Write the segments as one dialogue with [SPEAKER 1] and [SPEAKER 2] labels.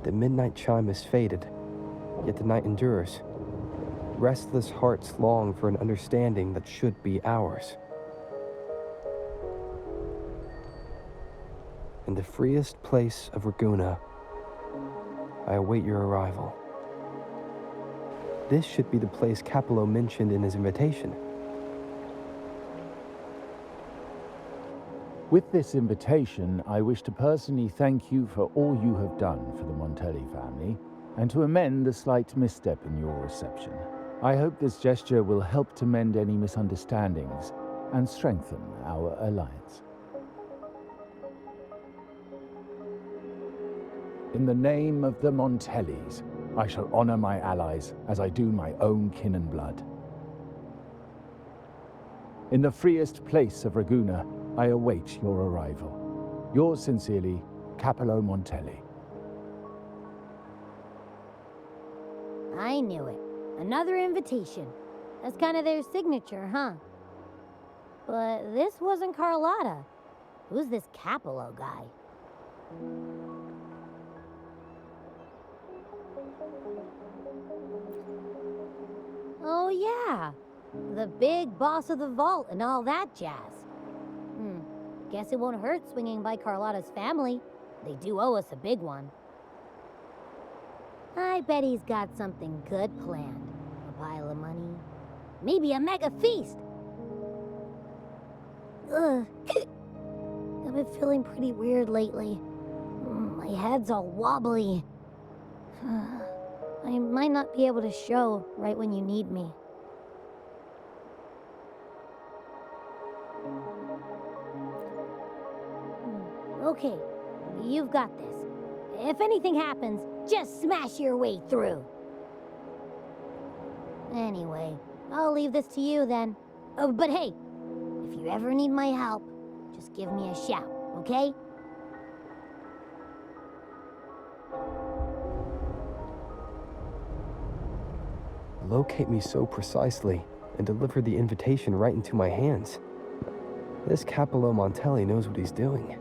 [SPEAKER 1] The midnight chime has faded, yet the night endures. Restless hearts long for an understanding that should be ours. In the freest place of Raguena, I await your arrival. This should be the place Capello mentioned in his invitation.
[SPEAKER 2] With this invitation, I wish to personally thank you for all you have done for the Montelli family, and to amend the slight misstep in your reception. I hope this gesture will help to mend any misunderstandings and strengthen our alliance. In the name of the Montellis, I shall honor my allies as I do my own kin and blood. In the freest place of Raguena, I await your arrival. Yours sincerely, Capello Montelli.
[SPEAKER 3] I knew it. Another invitation. That's kind of their signature, huh? But this wasn't Carlotta. Who's this Capello guy? Oh yeah, the big boss of the vault and all that jazz. Guess it won't hurt swinging by Carlotta's family. They do owe us a big one. I bet he's got something good planned. A pile of money. Maybe a mega feast. Ugh. I've been feeling pretty weird lately. My head's all wobbly. I might not be able to show right when you need me. Okay, you've got this. If anything happens, just smash your way through. Anyway, I'll leave this to you then. Oh, but hey, if you ever need my help, just give me a shout, okay?
[SPEAKER 1] Locate me so precisely and deliver the invitation right into my hands. This Capello Montelli knows what he's doing.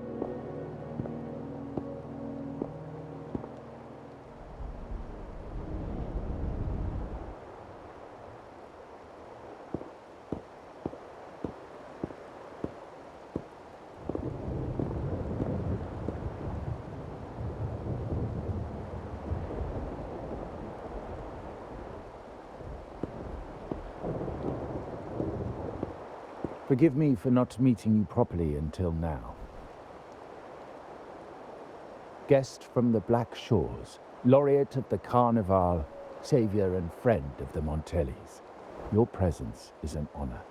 [SPEAKER 2] Forgive me for not meeting you properly until now. Guest from the Black Shores, laureate of the Carnival, savior and friend of the Montellis. Your presence is an honor.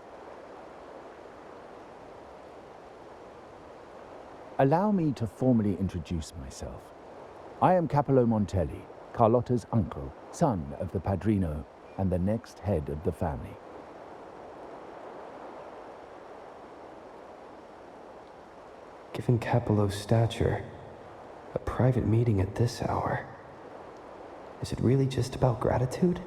[SPEAKER 2] Allow me to formally introduce myself. I am Capello Montelli, Carlotta's uncle, son of the Padrino, and the next head of the family.
[SPEAKER 1] Given Capello's stature, a private meeting at this hour. Is it really just about gratitude?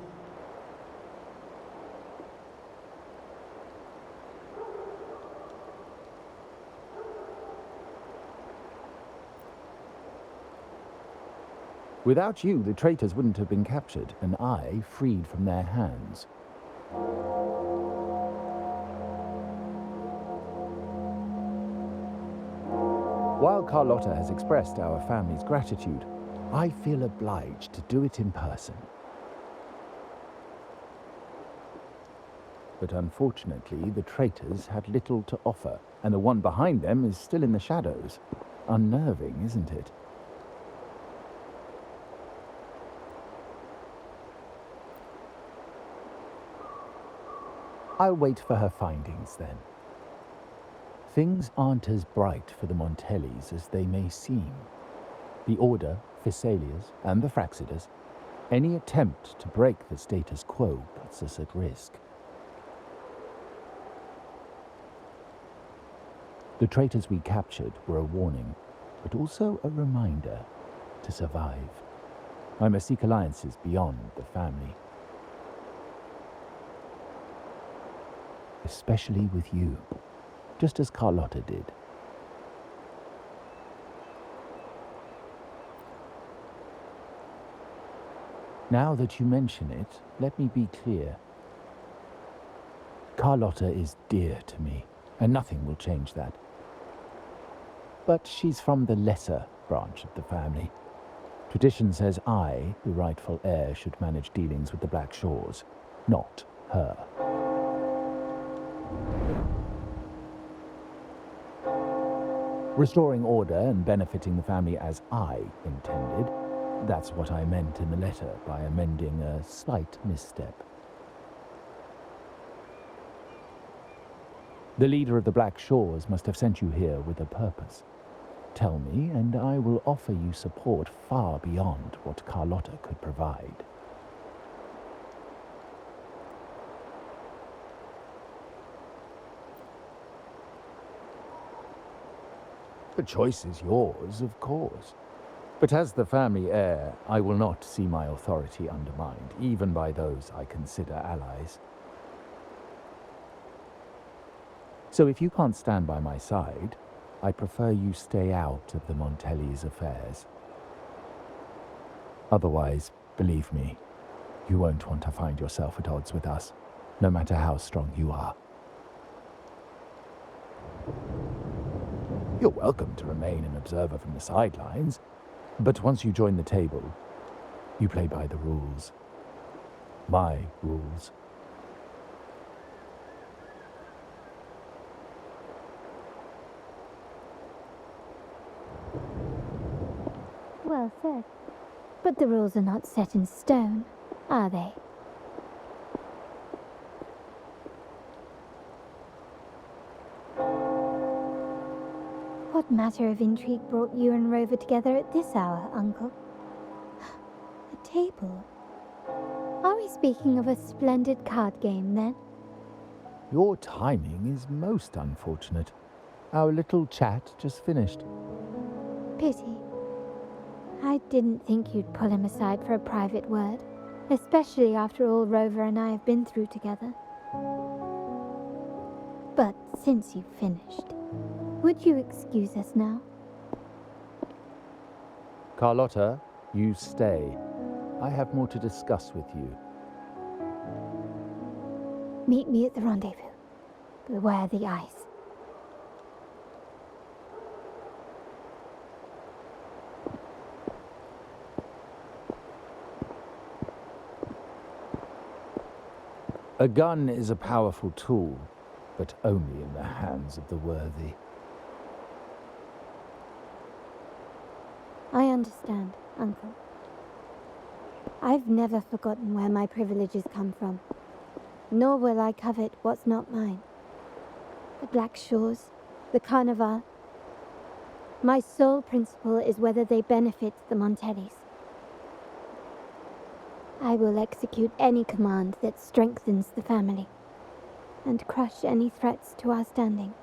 [SPEAKER 2] Without you, the traitors wouldn't have been captured, and I freed from their hands. While Carlotta has expressed our family's gratitude, I feel obliged to do it in person. But unfortunately, the traitors had little to offer, and the one behind them is still in the shadows. Unnerving, isn't it? I'll wait for her findings then. Things aren't as bright for the Montellis as they may seem. The Order, Physaelias, and the Fraxidas, any attempt to break the status quo puts us at risk. The traitors we captured were a warning, but also a reminder to survive. I must seek alliances beyond the family. Especially with you, just as Carlotta did. Now that you mention it, let me be clear. Carlotta is dear to me, and nothing will change that. But she's from the lesser branch of the family. Tradition says I, the rightful heir, should manage dealings with the Black Shores, not her. Restoring order and benefiting the family as I intended, that's what I meant in the letter by amending a slight misstep. The leader of the Black Shores must have sent you here with a purpose. Tell me, and I will offer you support far beyond what Carlotta could provide. The choice is yours, of course. But as the family heir, I will not see my authority undermined, even by those I consider allies. So if you can't stand by my side, I prefer you stay out of the Montellis' affairs. Otherwise, believe me, you won't want to find yourself at odds with us, no matter how strong you are. You're welcome to remain an observer from the sidelines, but once you join the table, you play by the rules. My rules.
[SPEAKER 3] Well said. But the rules are not set in stone, are they? What matter of intrigue brought you and Rover together at this hour, Uncle? A table? Are we speaking of a splendid card game, then?
[SPEAKER 2] Your timing is most unfortunate. Our little chat just finished.
[SPEAKER 3] Pity. I didn't think you'd pull him aside for a private word, especially after all Rover and I have been through together. But since you've finished, would you excuse us now?
[SPEAKER 2] Carlotta, you stay. I have more to discuss with you.
[SPEAKER 3] Meet me at the rendezvous. Beware the ice.
[SPEAKER 2] A gun is a powerful tool, but only in the hands of the worthy.
[SPEAKER 3] I understand, Uncle. I've never forgotten where my privileges come from, nor will I covet what's not mine. The Black Shores, the Carnival. My sole principle is whether they benefit the Montellis. I will execute any command that strengthens the family, and crush any threats to our standing.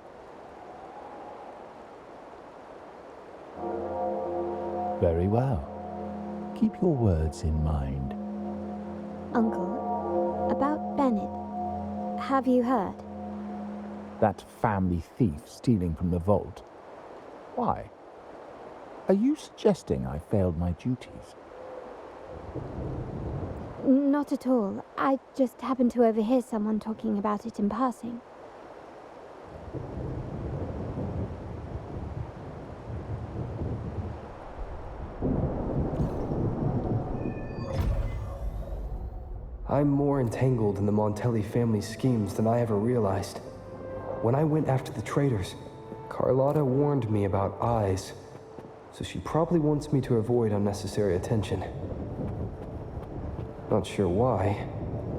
[SPEAKER 2] Very well. Keep your words in mind.
[SPEAKER 3] Uncle, about Bennett, have you heard?
[SPEAKER 2] That family thief stealing from the vault. Why? Are you suggesting I failed my duties?
[SPEAKER 3] Not at all. I just happened to overhear someone talking about it in passing.
[SPEAKER 1] I'm more entangled in the Montelli family schemes than I ever realized. When I went after the traitors, Carlotta warned me about eyes, so she probably wants me to avoid unnecessary attention. Not sure why.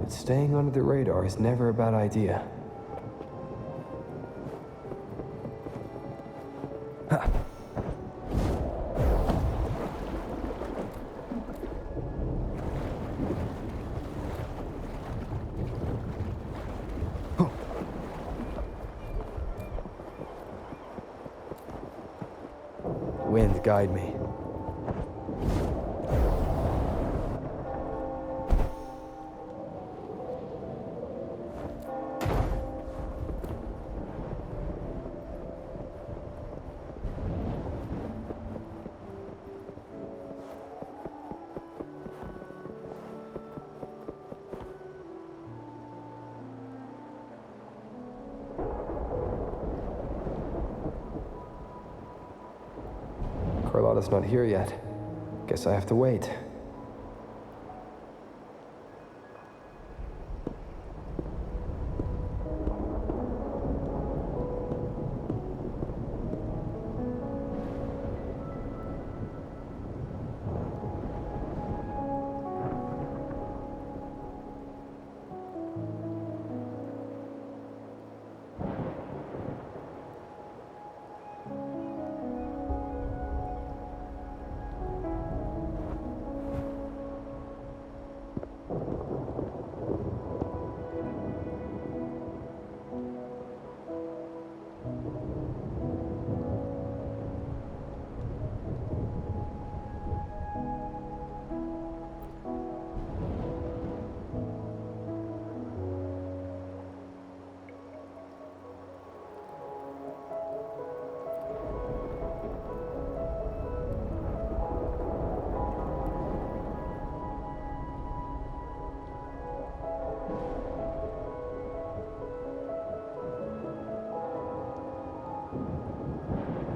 [SPEAKER 1] but staying under the radar is never a bad idea. Ha. Wind, guide me. Carlotta's not here yet. Guess I have to wait.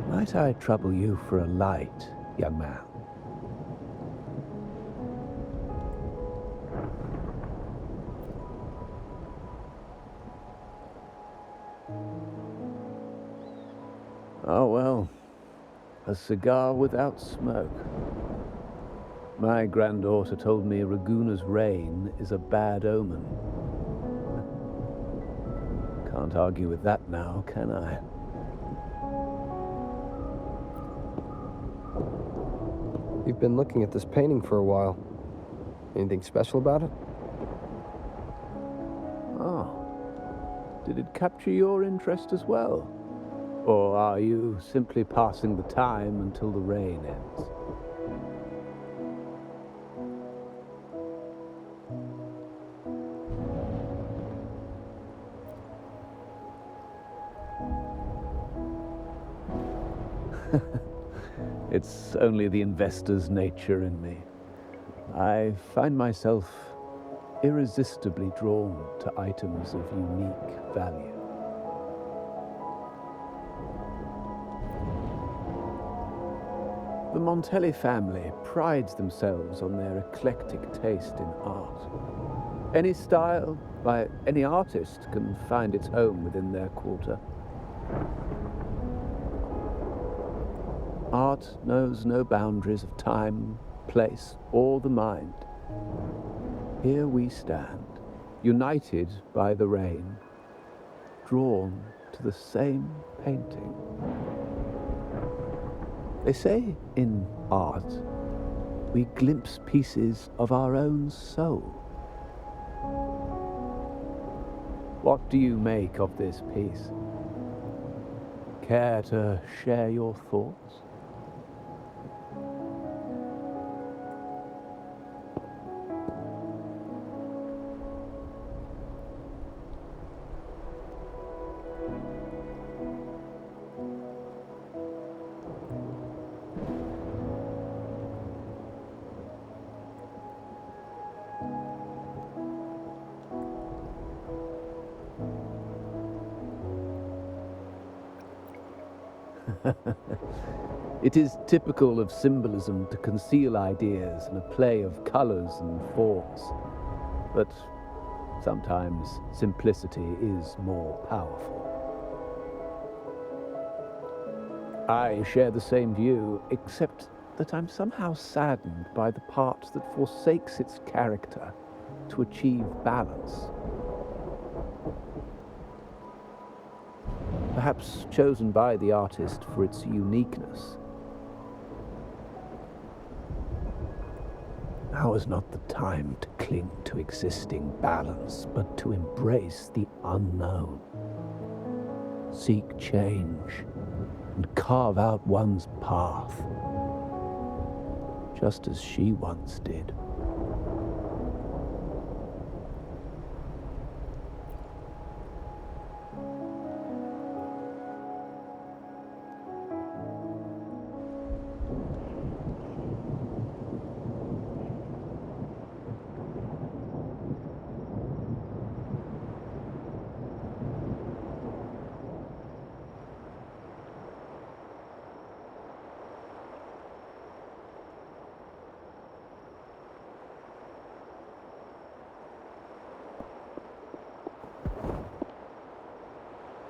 [SPEAKER 4] Might I trouble you for a light, young man? Oh, well, a cigar without smoke. My granddaughter told me Raguna's rain is a bad omen. Can't argue with that now, can I?
[SPEAKER 1] You've been looking at this painting for a while. Anything special about it?
[SPEAKER 4] Oh. Did it capture your interest as well? Or are you simply passing the time until the rain ends? It's only the investor's nature in me. I find myself irresistibly drawn to items of unique value. The Montelli family prides themselves on their eclectic taste in art. Any style by any artist can find its home within their quarter. Art knows no boundaries of time, place, or the mind. Here we stand, united by the rain, drawn to the same painting. They say in art, we glimpse pieces of our own soul. What do you make of this piece? Care to share your thoughts? It is typical of symbolism to conceal ideas in a play of colors and forms, but sometimes simplicity is more powerful. I share the same view, except that I'm somehow saddened by the part that forsakes its character to achieve balance. Perhaps chosen by the artist for its uniqueness. Now is not the time to cling to existing balance, but to embrace the unknown. Seek change and carve out one's path, just as she once did.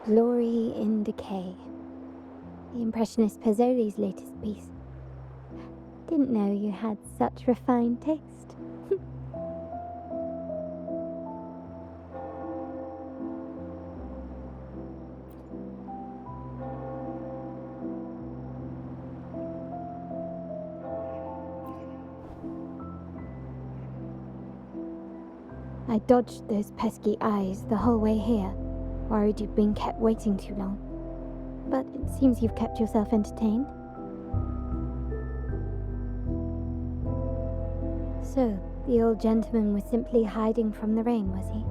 [SPEAKER 5] Glory in Decay. The Impressionist Pazzoli's latest piece. Didn't know you had such refined taste. I dodged those pesky eyes the whole way here. Worried you'd been kept waiting too long. But it seems you've kept yourself entertained. So, the old gentleman was simply hiding from the rain, was he?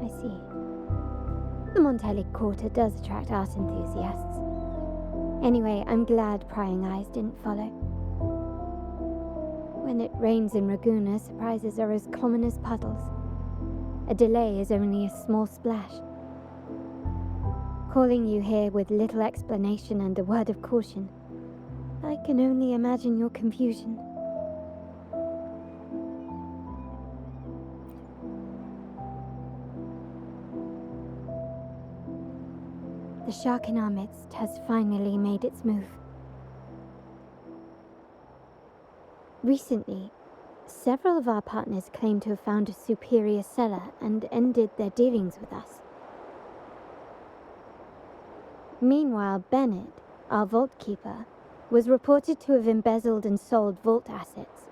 [SPEAKER 5] I see. The Montelli Quarter does attract art enthusiasts. Anyway, I'm glad prying eyes didn't follow. When it rains in Ragusa, surprises are as common as puddles. A delay is only a small splash. Calling you here with little explanation and a word of caution, I can only imagine your confusion. The shark in our midst has finally made its move. Recently, several of our partners claimed to have found a superior cellar and ended their dealings with us. Meanwhile, Bennett, our vault keeper, was reported to have embezzled and sold vault assets.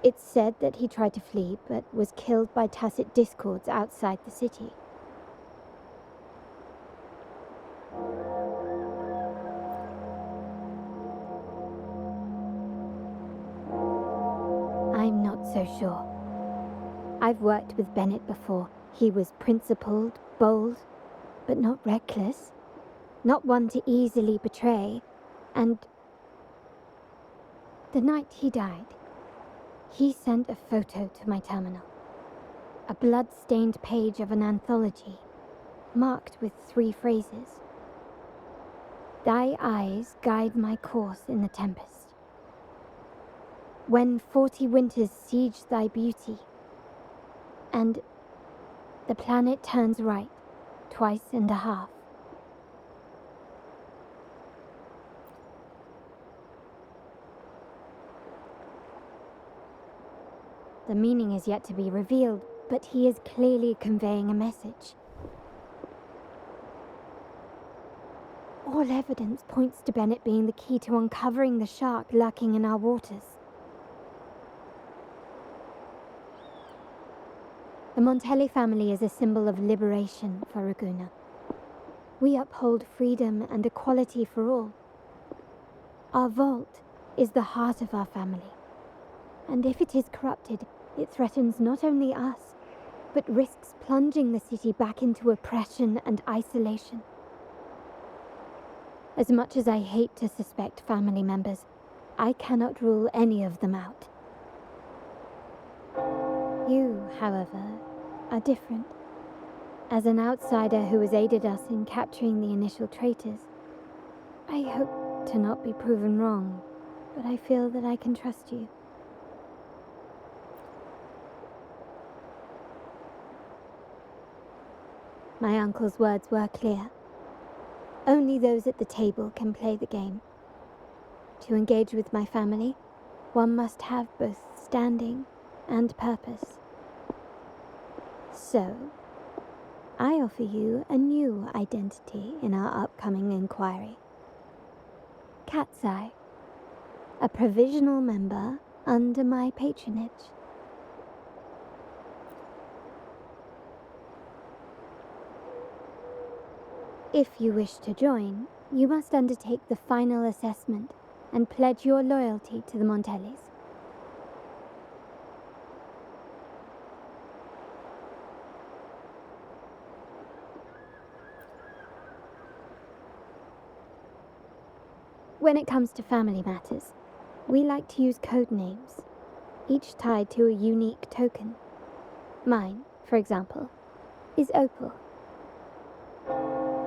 [SPEAKER 5] It's said that he tried to flee, but was killed by tacit discords outside the city. I'm not so sure. I've worked with Bennett before. He was principled, bold, but not reckless. Not one to easily betray, and the night he died, he sent a photo to my terminal. A blood-stained page of an anthology, marked with 3 phrases. Thy eyes guide my course in the tempest. When 40 winters siege thy beauty, and the planet turns right, 2.5 times. The meaning is yet to be revealed, but he is clearly conveying a message. All evidence points to Bennett being the key to uncovering the shark lurking in our waters. The Montelli family is a symbol of liberation for Ragusa. We uphold freedom and equality for all. Our vault is the heart of our family. And if it is corrupted, it threatens not only us, but risks plunging the city back into oppression and isolation. As much as I hate to suspect family members, I cannot rule any of them out. You, however, are different. As an outsider who has aided us in capturing the initial traitors, I hope to not be proven wrong, but I feel that I can trust you. My uncle's words were clear. Only those at the table can play the game. To engage with my family, one must have both standing and purpose. So, I offer you a new identity in our upcoming inquiry. Cat's Eye, a provisional member under my patronage. If you wish to join, you must undertake the final assessment and pledge your loyalty to the Montellis. When it comes to family matters, we like to use code names, each tied to a unique token. Mine, for example, is Opal.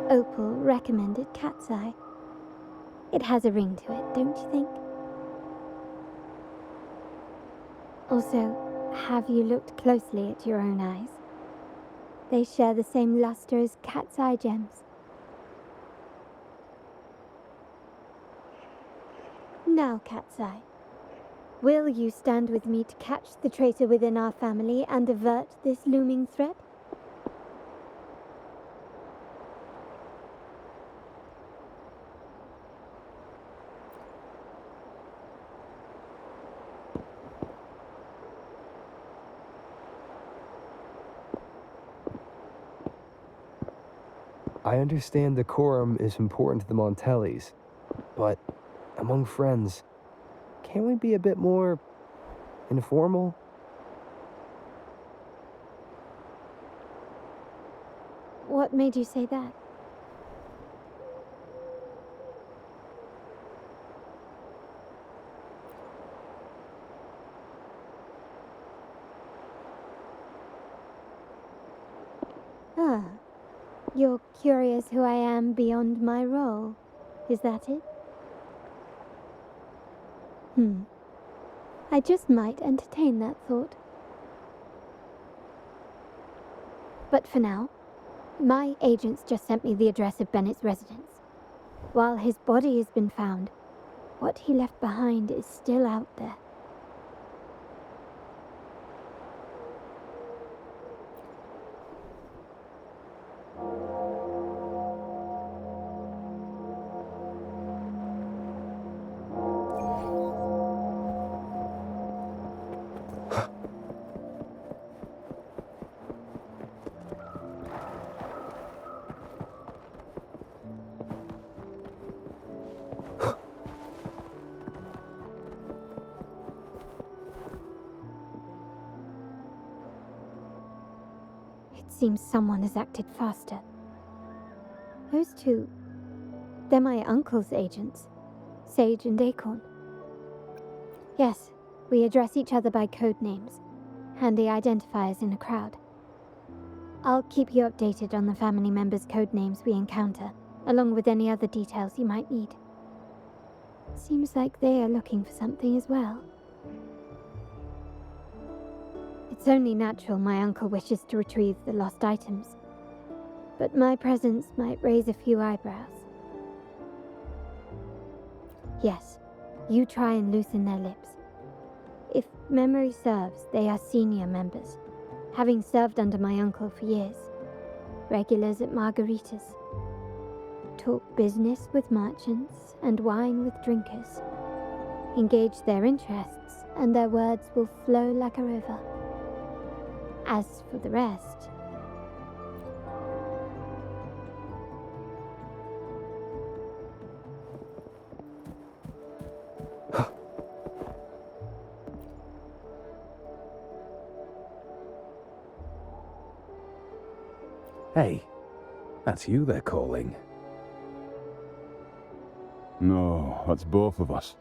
[SPEAKER 5] Opal recommended Cat's Eye. It has a ring to it, don't you think? Also, have you looked closely at your own eyes? They share the same luster as Cat's Eye gems. Now, Cat's Eye, will you stand with me to catch the traitor within our family and avert this looming threat?
[SPEAKER 1] I understand decorum is important to the Montellis, but among friends, can't we be a bit more informal?
[SPEAKER 5] What made you say that? Ah, you're curious who I am beyond my role, is that it? I just might entertain that thought. But for now, my agents just sent me the address of Bennett's residence. While his body has been found, what he left behind is still out there. Seems someone has acted faster. Those two, they're my uncle's agents, Sage and Acorn. Yes, we address each other by code names, handy identifiers in a crowd. I'll keep you updated on the family members' code names we encounter, along with any other details you might need. Seems like they are looking for something as well. It's only natural my uncle wishes to retrieve the lost items, but my presence might raise a few eyebrows. Yes, you try and loosen their lips. If memory serves, they are senior members, having served under my uncle for years. Regulars at margaritas. Talk business with merchants and wine with drinkers. Engage their interests, and their words will flow like a river. As for the rest...
[SPEAKER 6] Hey, that's you they're calling.
[SPEAKER 7] No, that's both of us.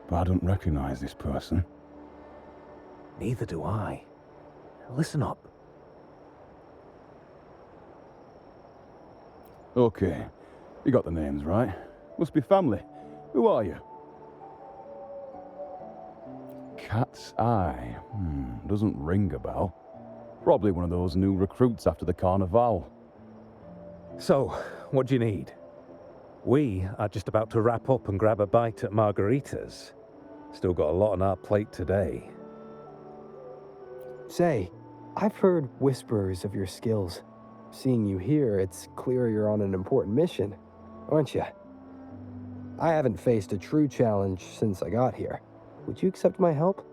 [SPEAKER 7] But I don't recognize this person.
[SPEAKER 6] Neither do I. Listen up.
[SPEAKER 7] Okay, you got the names right. Must be family. Who are you? Cat's Eye. Doesn't ring a bell. Probably one of those new recruits after the Carnival.
[SPEAKER 6] So, what do you need? We are just about to wrap up and grab a bite at margaritas. Still got a lot on our plate today.
[SPEAKER 1] Say, I've heard whispers of your skills. Seeing you here, it's clear you're on an important mission, aren't you? I haven't faced a true challenge since I got here. Would you accept my help?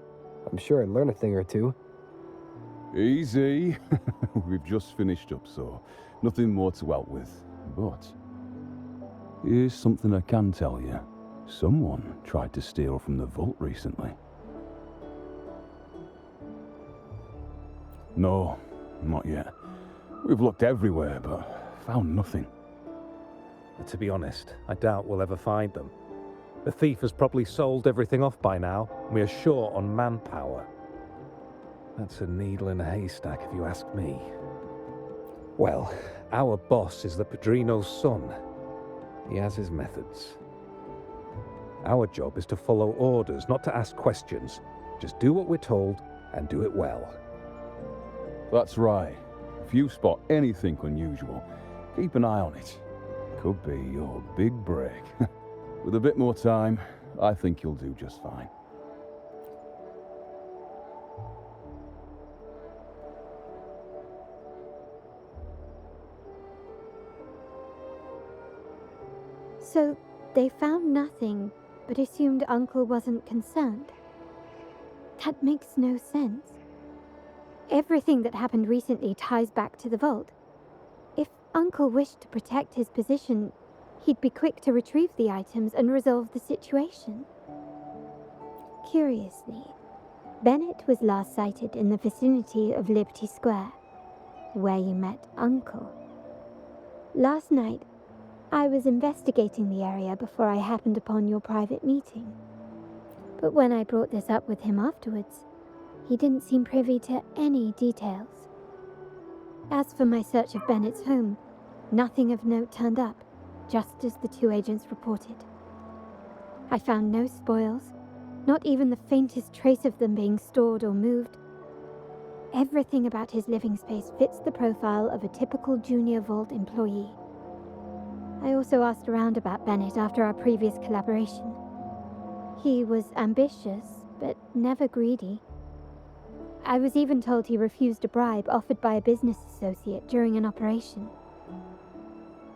[SPEAKER 1] I'm sure I'd learn a thing or two.
[SPEAKER 7] Easy. We've just finished up, so nothing more to help with. But here's something I can tell you. Someone tried to steal from the vault recently. No, not yet. We've looked everywhere, but found nothing.
[SPEAKER 6] To be honest, I doubt we'll ever find them. The thief has probably sold everything off by now, and we are short on manpower. That's a needle in a haystack, if you ask me. Well, our boss is the Padrino's son. He has his methods. Our job is to follow orders, not to ask questions. Just do what we're told, and do it well.
[SPEAKER 7] That's right. If you spot anything unusual, keep an eye on it. Could be your big break. With a bit more time, I think you'll do just fine.
[SPEAKER 5] So, they found nothing, but assumed Uncle wasn't concerned. That makes no sense. Everything that happened recently ties back to the vault. If Uncle wished to protect his position, he'd be quick to retrieve the items and resolve the situation. Curiously, Bennett was last sighted in the vicinity of Liberty Square, where you met Uncle. Last night, I was investigating the area before I happened upon your private meeting. But when I brought this up with him afterwards, he didn't seem privy to any details. As for my search of Bennett's home, nothing of note turned up, just as the two agents reported. I found no spoils, not even the faintest trace of them being stored or moved. Everything about his living space fits the profile of a typical junior vault employee. I also asked around about Bennett after our previous collaboration. He was ambitious, but never greedy. I was even told he refused a bribe offered by a business associate during an operation.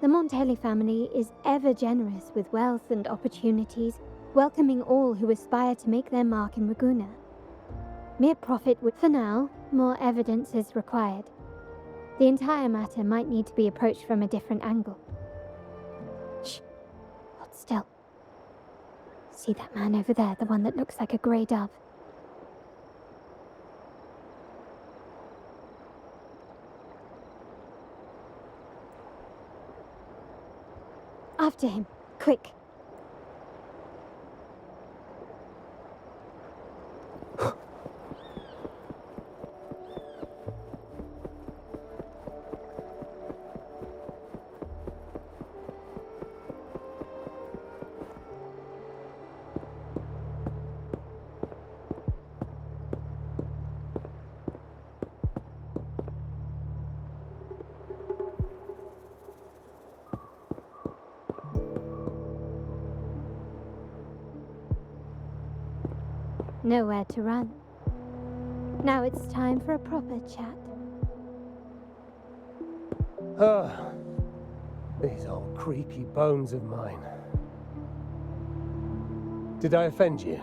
[SPEAKER 5] The Montelli family is ever generous with wealth and opportunities, welcoming all who aspire to make their mark in Raguena. Mere profit would, for now, more evidence is required. The entire matter might need to be approached from a different angle. Shh. Hold still. See that man over there, the one that looks like a grey dove? After him, quick. Nowhere to run. Now it's time for a proper chat.
[SPEAKER 8] These old creaky bones of mine. Did I offend you?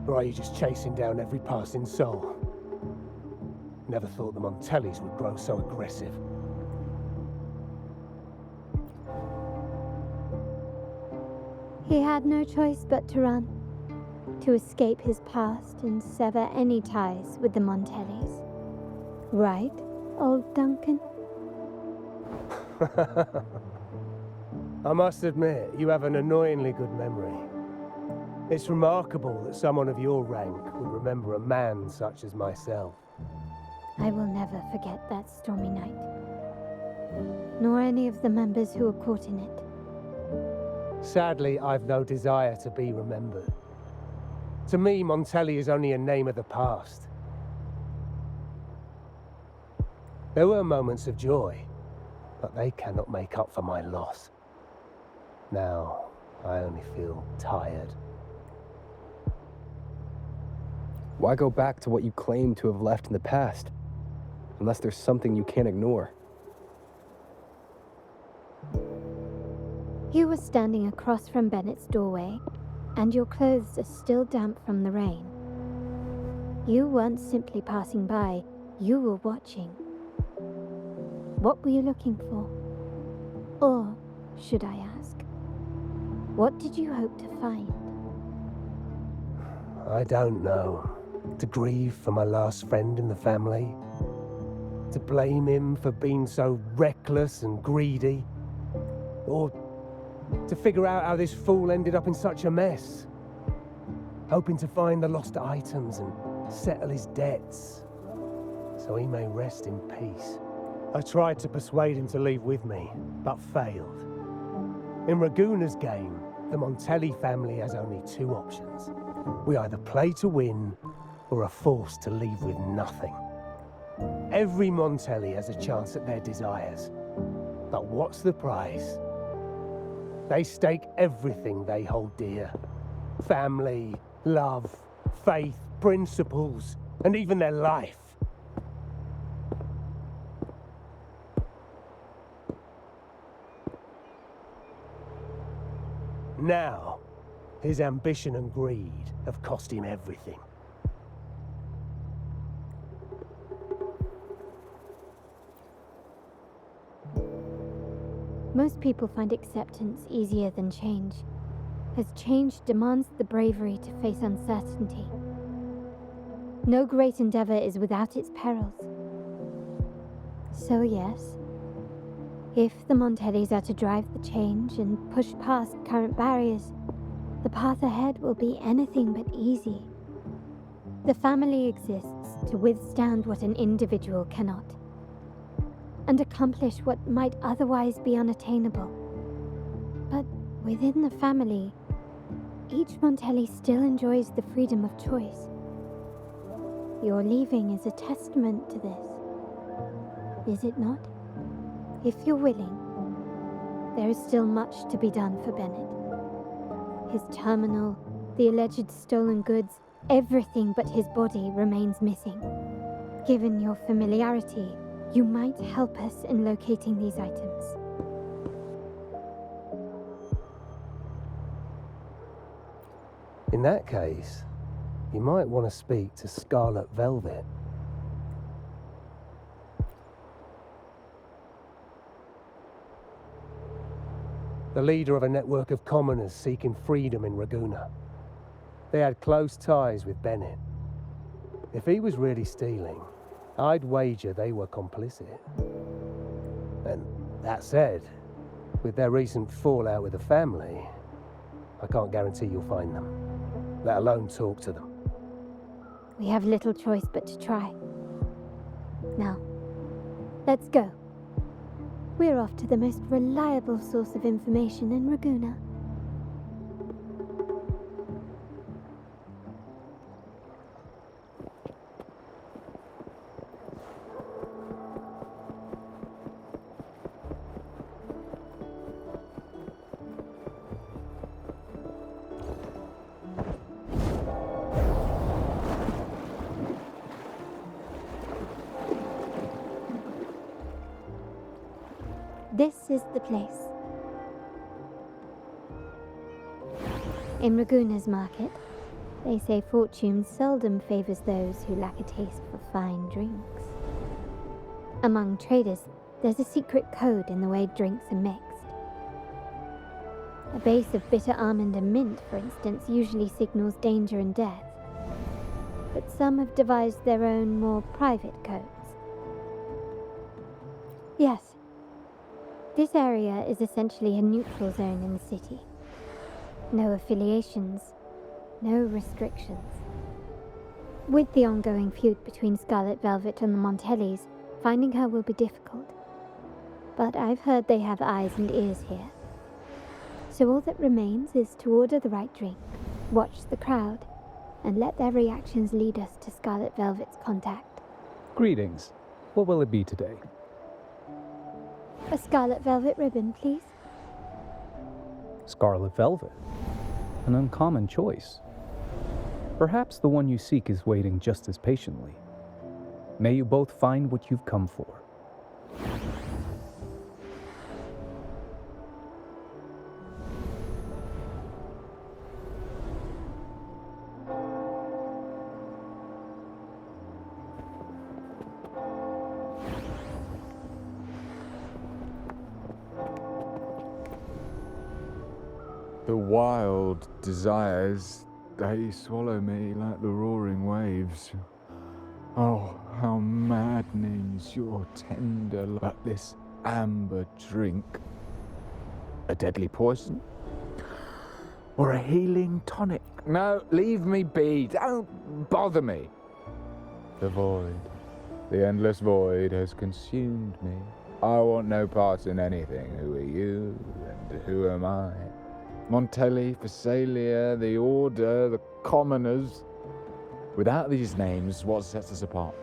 [SPEAKER 8] Or are you just chasing down every passing soul? Never thought the Montellis would grow so aggressive.
[SPEAKER 5] He had no choice but to run. To escape his past and sever any ties with the Montellis. Right, old Duncan?
[SPEAKER 8] I must admit, you have an annoyingly good memory. It's remarkable that someone of your rank would remember a man such as myself.
[SPEAKER 5] I will never forget that stormy night. Nor any of the members who were caught in it.
[SPEAKER 8] Sadly, I've no desire to be remembered. To me, Montelli is only a name of the past. There were moments of joy, but they cannot make up for my loss. Now, I only feel tired.
[SPEAKER 1] Why go back to what you claim to have left in the past? unless there's something you can't ignore.
[SPEAKER 5] You were standing across from Bennett's doorway, and your clothes are still damp from the rain. You weren't simply passing by, you were watching. What were you looking for? Or, should I ask, what did you hope to find?
[SPEAKER 8] I don't know. To grieve for my last friend in the family? To blame him for being so reckless and greedy? Or to figure out how this fool ended up in such a mess? Hoping to find the lost items and settle his debts, so he may rest in peace. I tried to persuade him to leave with me, but failed. In Raguna's game, the Montelli family has only two options. We either play to win, or are forced to leave with nothing. Every Montelli has a chance at their desires. But what's the prize? They stake everything they hold dear. Family, love, faith, principles, and even their life. Now, his ambition and greed have cost him everything.
[SPEAKER 5] Most people find acceptance easier than change, as change demands the bravery to face uncertainty. No great endeavor is without its perils. So yes, if the Montellis are to drive the change and push past current barriers, the path ahead will be anything but easy. The family exists to withstand what an individual cannot, and accomplish what might otherwise be unattainable. But within the family, each Montelli still enjoys the freedom of choice. Your leaving is a testament to this, is it not? If you're willing, there is still much to be done for Bennett. His terminal, the alleged stolen goods, everything but his body remains missing. Given your familiarity, you might help us in locating these items.
[SPEAKER 8] In that case, you might want to speak to Scarlet Velvet. The leader of a network of commoners seeking freedom in Raguna. They had close ties with Bennett. If he was really stealing, I'd wager they were complicit. And that said, with their recent fallout with the family, I can't guarantee you'll find them, let alone talk to them.
[SPEAKER 5] We have little choice but to try. Now, let's go. We're off to the most reliable source of information in Raguna. This is the place. In Raguna's market, they say fortune seldom favors those who lack a taste for fine drinks. Among traders, there's a secret code in the way drinks are mixed. A base of bitter almond and mint, for instance, usually signals danger and death. But some have devised their own, more private codes. Yes. This area is essentially a neutral zone in the city. No affiliations, no restrictions. With the ongoing feud between Scarlet Velvet and the Montellis, finding her will be difficult. But I've heard they have eyes and ears here. So all that remains is to order the right drink, watch the crowd, and let their reactions lead us to Scarlet Velvet's contact.
[SPEAKER 9] Greetings. What will it be today?
[SPEAKER 5] A scarlet velvet ribbon, please.
[SPEAKER 9] Scarlet velvet. An uncommon choice. Perhaps the one you seek is waiting just as patiently. May you both find what you've come for.
[SPEAKER 10] The wild desires, they swallow me like the roaring waves. Oh, how maddening's your tender like this amber drink. A deadly poison? Or a healing tonic? No, leave me be. Don't bother me. The void, the endless void has consumed me. I want no part in anything. Who are you and who am I? Montelli, Phasalia, the Order, the Commoners. Without these names, what sets us apart?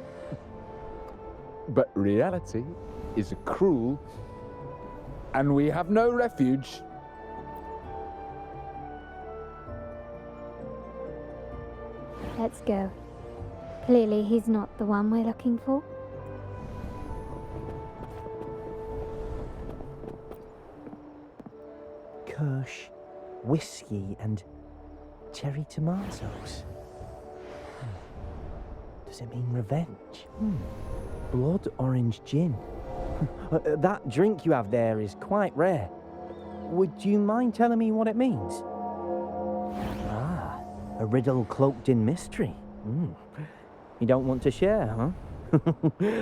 [SPEAKER 10] But reality is cruel, and we have no refuge.
[SPEAKER 5] Let's go. Clearly he's not the one we're looking for.
[SPEAKER 11] Kirsch, whiskey, and cherry tomatoes. Does it mean revenge? Blood orange gin. That drink you have there is quite rare. Would you mind telling me what it means? Ah, a riddle cloaked in mystery. You don't want to share, huh?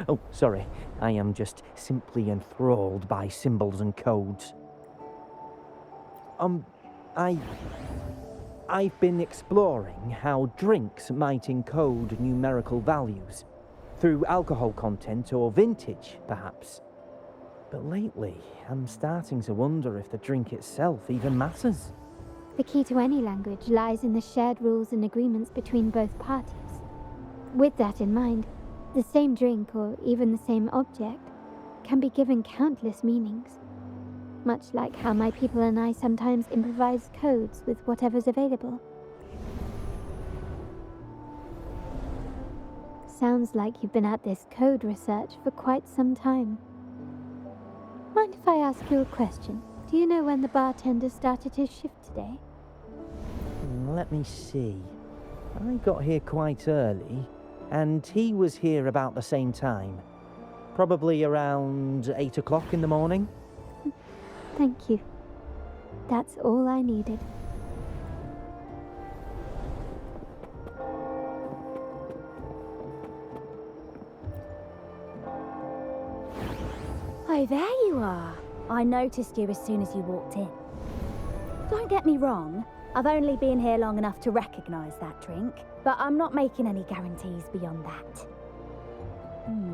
[SPEAKER 11] Oh, sorry. I am just simply enthralled by symbols and codes. I've been exploring how drinks might encode numerical values through alcohol content or vintage, perhaps. But lately, I'm starting to wonder if the drink itself even matters.
[SPEAKER 5] The key to any language lies in the shared rules and agreements between both parties. With that in mind, the same drink or even the same object can be given countless meanings. Much like how my people and I sometimes improvise codes with whatever's available. Sounds like you've been at this code research for quite some time. Mind if I ask you a question? Do you know when the bartender started his shift today?
[SPEAKER 11] Let me see. I got here quite early, and he was here about the same time. Probably around 8 o'clock in the morning.
[SPEAKER 5] Thank you. That's all I needed.
[SPEAKER 12] Oh, there you are. I noticed you as soon as you walked in. Don't get me wrong, I've only been here long enough to recognise that drink, but I'm not making any guarantees beyond that.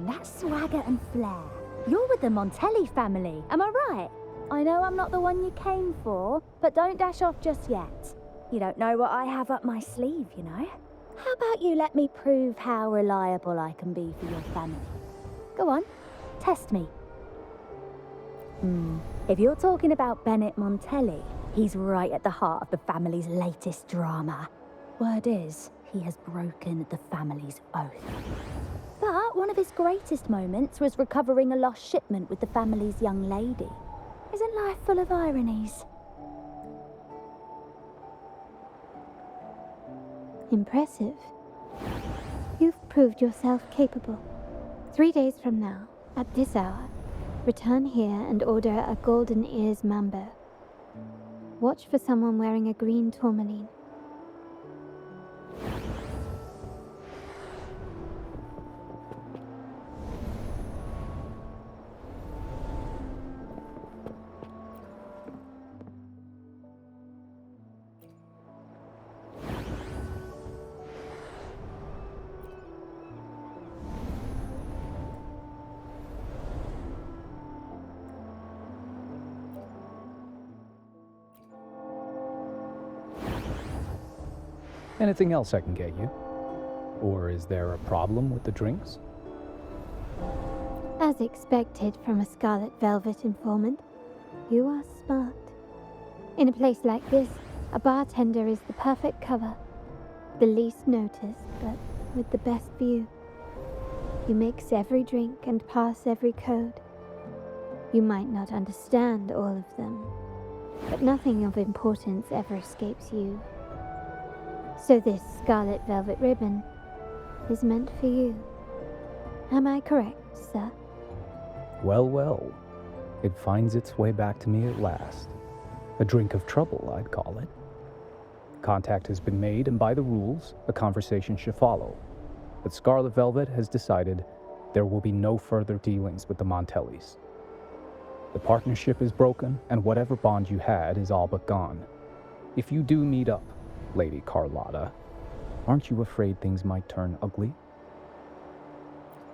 [SPEAKER 12] That swagger and flair. You're with the Montelli family, am I right? I know I'm not the one you came for, but don't dash off just yet. You don't know what I have up my sleeve, you know? How about you let me prove how reliable I can be for your family? Go on, test me. If you're talking about Bennett Montelli, he's right at the heart of the family's latest drama. Word is, he has broken the family's oath. But one of his greatest moments was recovering a lost shipment with the family's young lady. Isn't life full of ironies?
[SPEAKER 5] Impressive. You've proved yourself capable. 3 days from now, at this hour, return here and order a golden ears mambo. Watch for someone wearing a green tourmaline.
[SPEAKER 9] Anything else I can get you? Or is there a problem with the drinks?
[SPEAKER 5] As expected from a Scarlet Velvet informant, you are smart. In a place like this, a bartender is the perfect cover. The least noticed, but with the best view. You mix every drink and pass every code. You might not understand all of them, but nothing of importance ever escapes you. So this scarlet velvet ribbon is meant for you. Am I correct, sir?
[SPEAKER 9] Well, well. It finds its way back to me at last. A drink of trouble, I'd call it. Contact has been made, and by the rules, a conversation should follow. But Scarlet Velvet has decided there will be no further dealings with the Montellis. The partnership is broken, and whatever bond you had is all but gone. If you do meet up, Lady Carlotta, aren't you afraid things might turn ugly?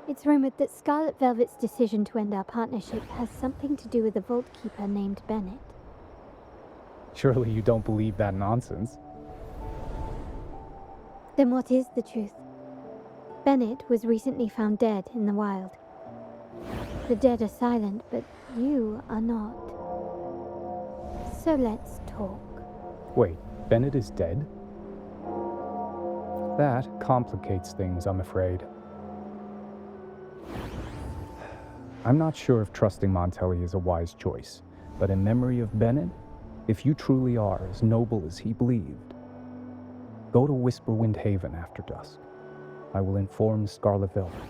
[SPEAKER 5] It's rumored that Scarlet Velvet's decision to end our partnership has something to do with a vault keeper named Bennett.
[SPEAKER 9] Surely you don't believe that nonsense.
[SPEAKER 5] Then what is the truth? Bennett was recently found dead in the wild. The dead are silent, but you are not. So let's talk.
[SPEAKER 9] Wait, Bennett is dead? That complicates things, I'm afraid. I'm not sure if trusting Montelli is a wise choice, but in memory of Bennett, if you truly are as noble as he believed, go to Whisperwind Haven after dusk. I will inform Scarlet Velvet.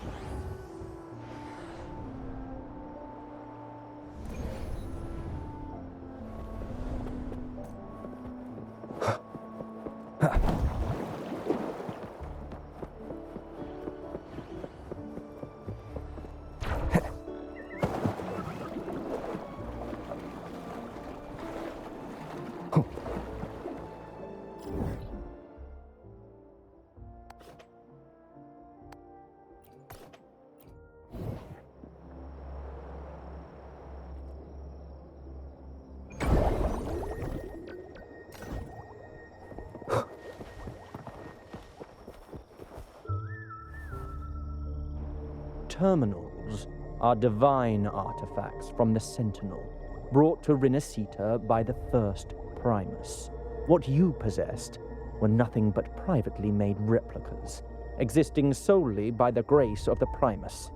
[SPEAKER 11] Terminals are divine artifacts from the Sentinel, brought to Rinascita by the first Primus. What you possessed were nothing but privately made replicas, existing solely by the grace of the Primus.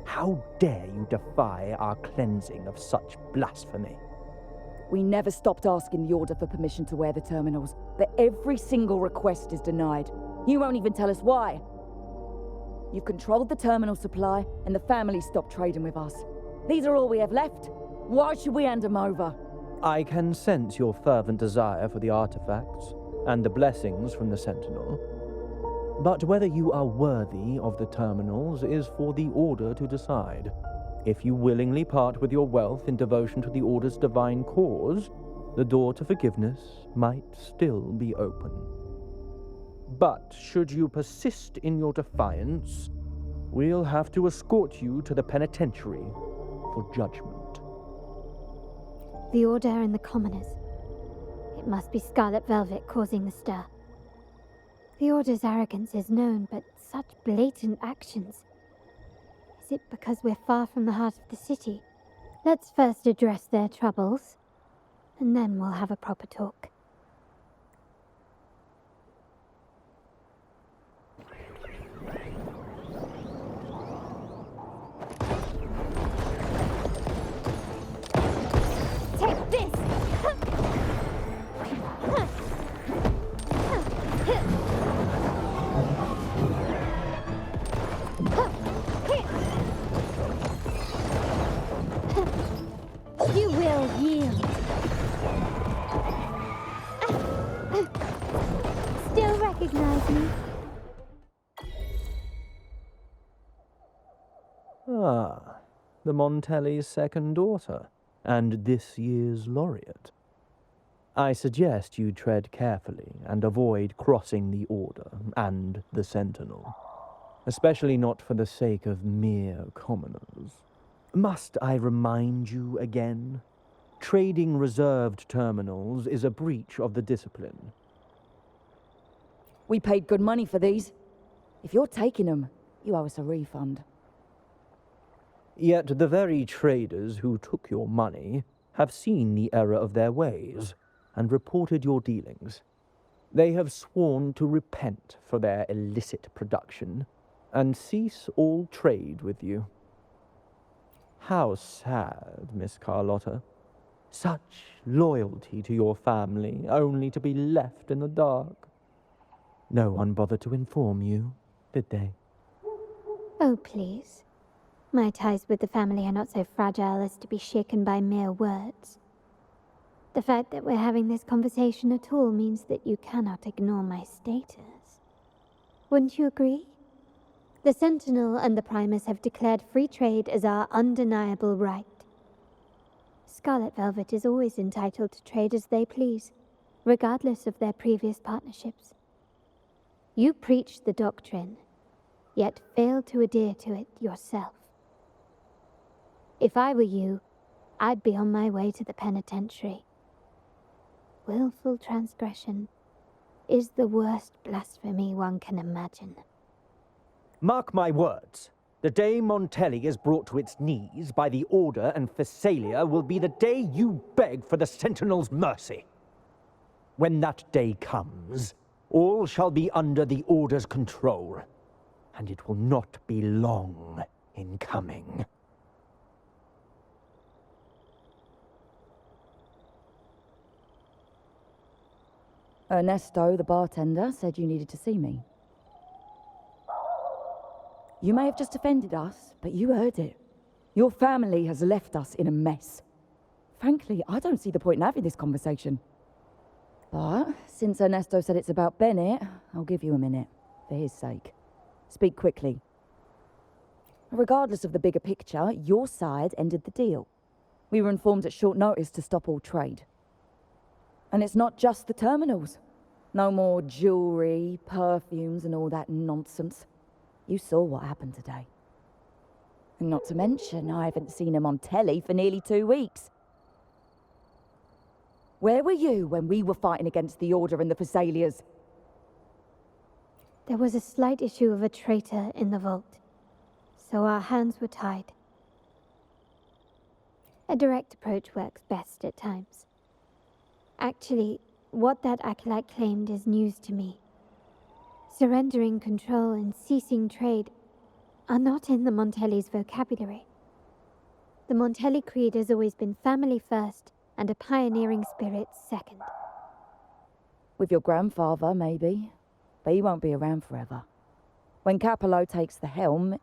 [SPEAKER 11] How dare you defy our cleansing of such blasphemy?
[SPEAKER 13] We never stopped asking the Order for permission to wear the terminals, but every single request is denied. You won't even tell us why. You've controlled the terminal supply, and the family stopped trading with us. These are all we have left. Why should we hand them over?
[SPEAKER 11] I can sense your fervent desire for the artifacts and the blessings from the Sentinel. But whether you are worthy of the terminals is for the Order to decide. If you willingly part with your wealth in devotion to the Order's divine cause, the door to forgiveness might still be open. But should you persist in your defiance, we'll have to escort you to the penitentiary for judgment.
[SPEAKER 5] The Order and the commoners. It must be Scarlet Velvet causing the stir. The Order's arrogance is known, but such blatant actions. Is it because we're far from the heart of the city? Let's first address their troubles, and then we'll have a proper talk.
[SPEAKER 3] Take this! You will yield.
[SPEAKER 5] Still recognize me?
[SPEAKER 11] Ah, the Montelli's second daughter, and this year's laureate. I suggest you tread carefully and avoid crossing the Order and the Sentinel, especially not for the sake of mere commoners. Must I remind you again? Trading reserved terminals is a breach of the discipline.
[SPEAKER 13] We paid good money for these. If you're taking them, you owe us a refund.
[SPEAKER 11] Yet the very traders who took your money have seen the error of their ways and reported your dealings. They have sworn to repent for their illicit production and cease all trade with you. How sad, Miss Carlotta. Such loyalty to your family, only to be left in the dark. No one bothered to inform you, did they?
[SPEAKER 5] Oh, please. My ties with the family are not so fragile as to be shaken by mere words. The fact that we're having this conversation at all means that you cannot ignore my status. Wouldn't you agree? The Sentinel and the Primus have declared free trade as our undeniable right. Scarlet Velvet is always entitled to trade as they please, regardless of their previous partnerships. You preach the doctrine, yet fail to adhere to it yourself. If I were you, I'd be on my way to the penitentiary. Willful transgression is the worst blasphemy one can imagine.
[SPEAKER 11] Mark my words. The day Montelli is brought to its knees by the Order and Phasalia will be the day you beg for the Sentinel's mercy. When that day comes, all shall be under the Order's control, and it will not be long in coming.
[SPEAKER 13] Ernesto, the bartender, said you needed to see me. You may have just offended us, but you heard it. Your family has left us in a mess. Frankly, I don't see the point in having this conversation. But since Ernesto said it's about Bennett, I'll give you a minute, for his sake. Speak quickly. Regardless of the bigger picture, your side ended the deal. We were informed at short notice to stop all trade. And it's not just the terminals. No more jewelry, perfumes, and all that nonsense. You saw what happened today. And not to mention, I haven't seen him on telly for nearly 2 weeks. Where were you when we were fighting against the Order and the Phasalias?
[SPEAKER 5] There was a slight issue of a traitor in the vault, so our hands were tied. A direct approach works best at times. Actually, what that acolyte claimed is news to me. Surrendering control and ceasing trade are not in the Montelli's vocabulary. The Montelli creed has always been family first and a pioneering spirit second.
[SPEAKER 13] With your grandfather, maybe. But he won't be around forever. When Capello takes the helm,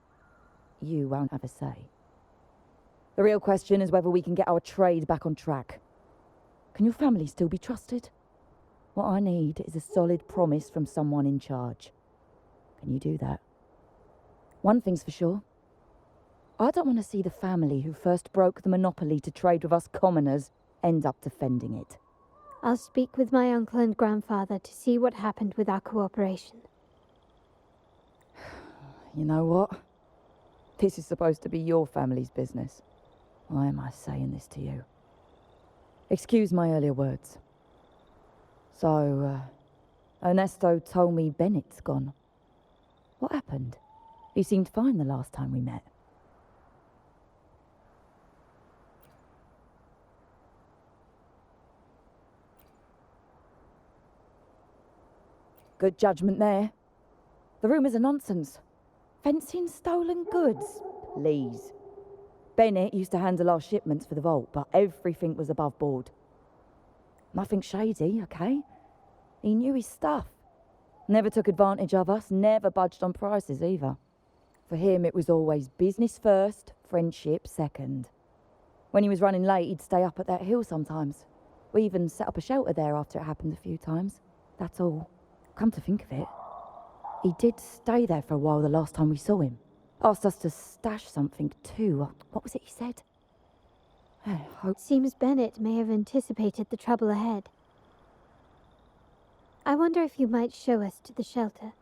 [SPEAKER 13] you won't have a say. The real question is whether we can get our trade back on track. Can your family still be trusted? What I need is a solid promise from someone in charge. Can you do that? One thing's for sure. I don't want to see the family who first broke the monopoly to trade with us commoners end up defending it.
[SPEAKER 5] I'll speak with my uncle and grandfather to see what happened with our cooperation.
[SPEAKER 13] You know what? This is supposed to be your family's business. Why am I saying this to you? Excuse my earlier words. So, Ernesto told me Bennett's gone. What happened? He seemed fine the last time we met. Good judgment there. The rumours are nonsense. Fencing stolen goods, please. Bennett used to handle our shipments for the vault, but everything was above board. Nothing shady, okay? He knew his stuff. Never took advantage of us, never budged on prices either. For him, it was always business first, friendship second. When he was running late, he'd stay up at that hill sometimes. We even set up a shelter there after it happened a few times. That's all. Come to think of it, he did stay there for a while the last time we saw him. Asked us to stash something too. What was it he said?
[SPEAKER 5] Seems Bennett may have anticipated the trouble ahead. I wonder if you might show us to the shelter.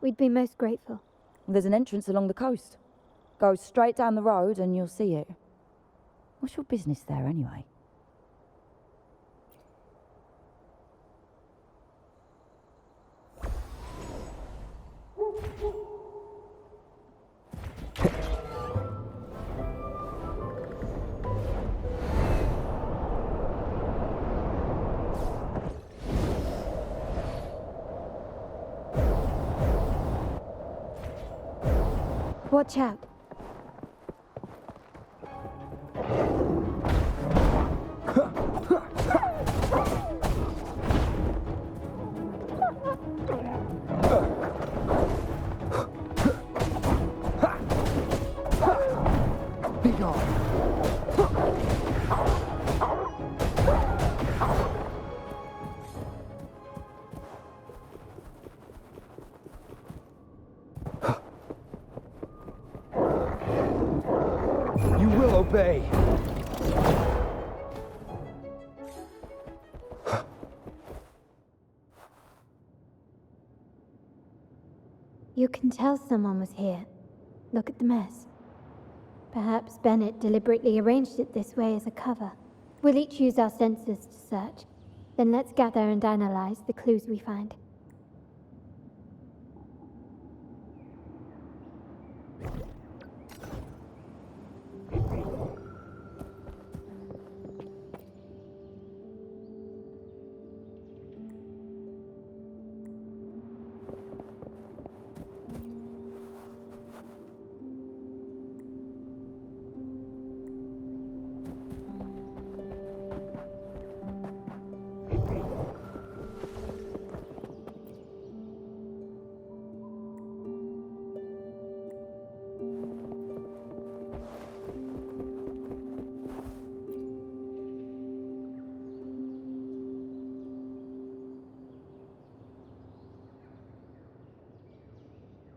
[SPEAKER 5] We'd be most grateful.
[SPEAKER 13] There's an entrance along the coast. Go straight down the road and you'll see it. What's your business there anyway?
[SPEAKER 5] Watch out.
[SPEAKER 1] Be gone. You will obey.
[SPEAKER 5] You can tell someone was here. Look at the mess. Perhaps Bennett deliberately arranged it this way as a cover. We'll each use our senses to search. Then let's gather and analyze the clues we find.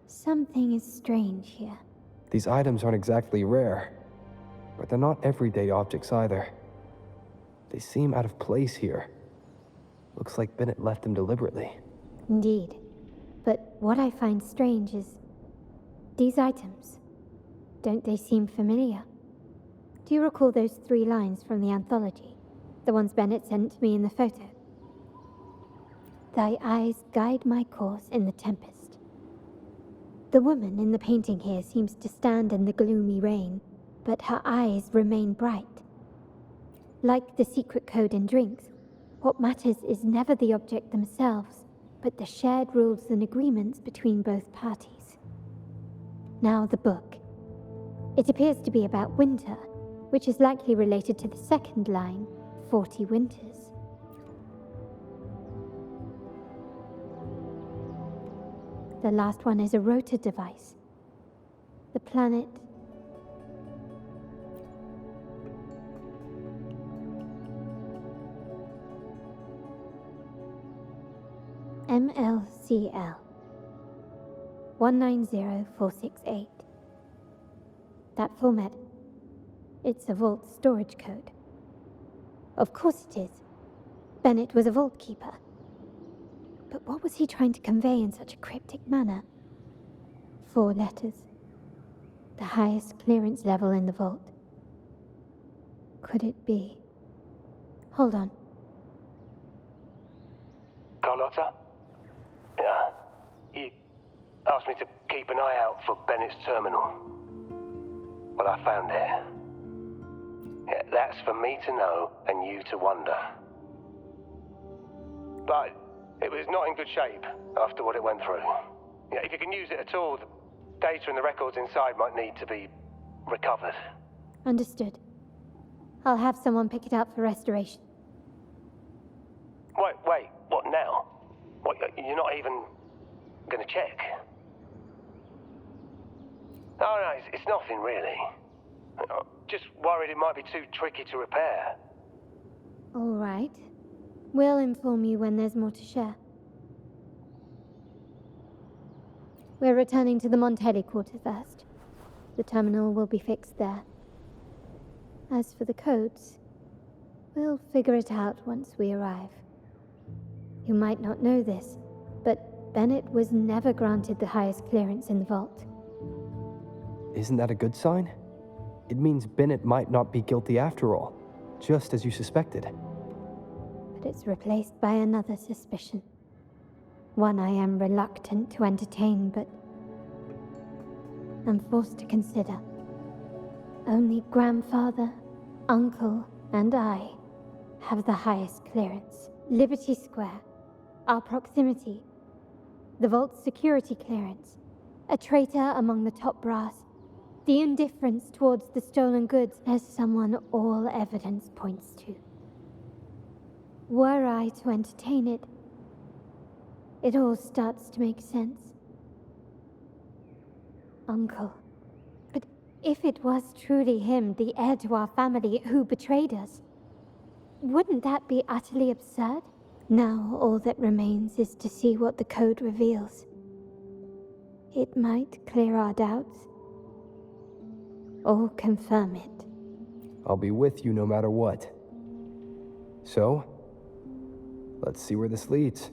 [SPEAKER 5] Something is strange here.
[SPEAKER 1] These items aren't exactly rare, but they're not everyday objects either. They seem out of place here. Looks like Bennett left them deliberately.
[SPEAKER 5] Indeed. But what I find strange is these items. Don't they seem familiar? Do you recall those 3 lines from the anthology? The ones Bennett sent to me in the photo? Thy eyes guide my course in the tempest. The woman in the painting here seems to stand in the gloomy rain, but her eyes remain bright. Like the secret code in drinks, what matters is never the object themselves, but the shared rules and agreements between both parties. Now the book. It appears to be about winter, which is likely related to the second line, 40 winters. The last one is a rotor device. The planet... MLCL 190468. That format. It's a vault storage code. Of course it is. Bennett was a vault keeper. But what was he trying to convey in such a cryptic manner? 4 letters. The highest clearance level in the vault. Could it be? Hold on.
[SPEAKER 14] Carlotta? Yeah. You asked me to keep an eye out for Bennett's terminal. Well, I found it. Yeah, that's for me to know and you to wonder. But it was not in good shape after what it went through. Yeah, if you can use it at all, the data and the records inside might need to be recovered.
[SPEAKER 5] Understood. I'll have someone pick it up for restoration.
[SPEAKER 14] Wait, what now? What, you're not even gonna check? No, it's nothing really. Just worried it might be too tricky to repair.
[SPEAKER 5] All right. We'll inform you when there's more to share. We're returning to the Montelli quarter first. The terminal will be fixed there. As for the codes, we'll figure it out once we arrive. You might not know this, but Bennett was never granted the highest clearance in the vault.
[SPEAKER 1] Isn't that a good sign? It means Bennett might not be guilty after all, just as you suspected.
[SPEAKER 5] But it's replaced by another suspicion. One I am reluctant to entertain, but I'm forced to consider. Only grandfather, uncle, and I have the highest clearance. Liberty Square, our proximity, the vault's security clearance, A traitor among the top brass. The indifference towards the stolen goods as someone all evidence points to. Were I to entertain it, it all starts to make sense. Uncle. But if it was truly him, the heir to our family, who betrayed us, wouldn't that be utterly absurd? Now all that remains is to see what the code reveals. It might clear our doubts, or confirm it.
[SPEAKER 1] I'll be with you no matter what. So, let's see where this leads.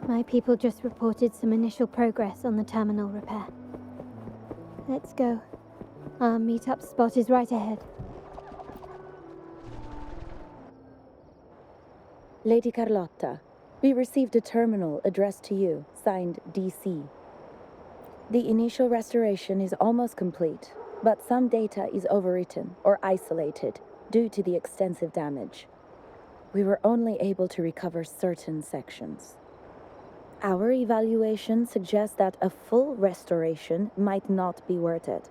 [SPEAKER 5] My people just reported some initial progress on the terminal repair. Let's go. Our meet-up spot is right ahead.
[SPEAKER 15] Lady Carlotta, we received a terminal addressed to you, signed DC. The initial restoration is almost complete, but some data is overwritten or isolated due to the extensive damage. We were only able to recover certain sections. Our evaluation suggests that a full restoration might not be worth it.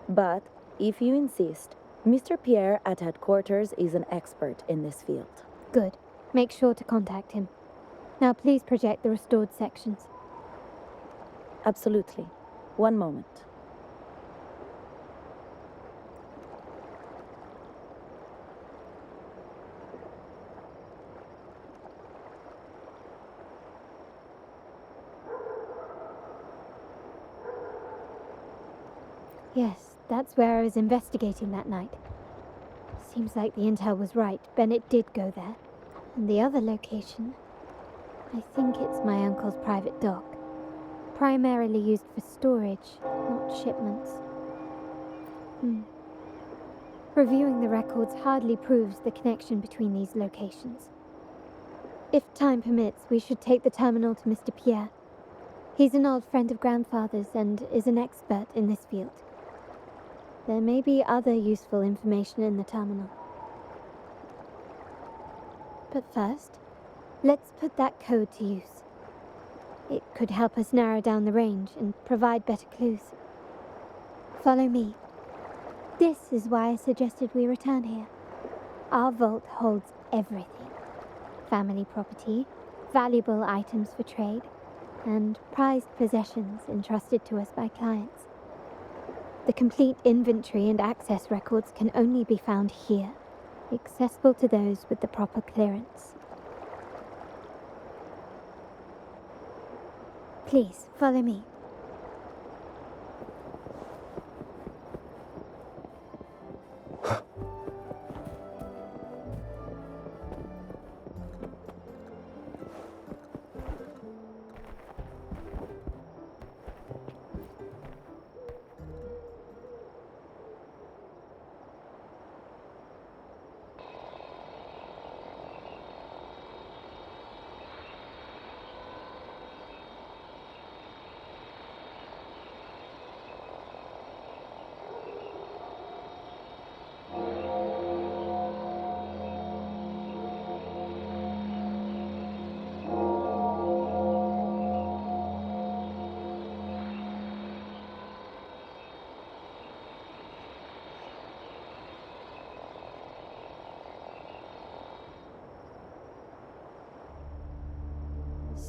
[SPEAKER 15] But, if you insist, Mr. Pierre at headquarters is an expert in this field.
[SPEAKER 5] Good. Make sure to contact him. Now please project the restored sections.
[SPEAKER 15] Absolutely. One moment.
[SPEAKER 5] Yes, that's where I was investigating that night. Seems like the intel was right. Bennett did go there. And the other location, I think it's my uncle's private dock. Primarily used for storage, not shipments. Reviewing the records hardly proves the connection between these locations. If time permits, we should take the terminal to Mr. Pierre. He's an old friend of Grandfather's and is an expert in this field. There may be other useful information in the terminal. But first, let's put that code to use. It could help us narrow down the range and provide better clues. Follow me. This is why I suggested we return here. Our vault holds everything. Family property, valuable items for trade, and prized possessions entrusted to us by clients. The complete inventory and access records can only be found here, accessible to those with the proper clearance. Please, follow me.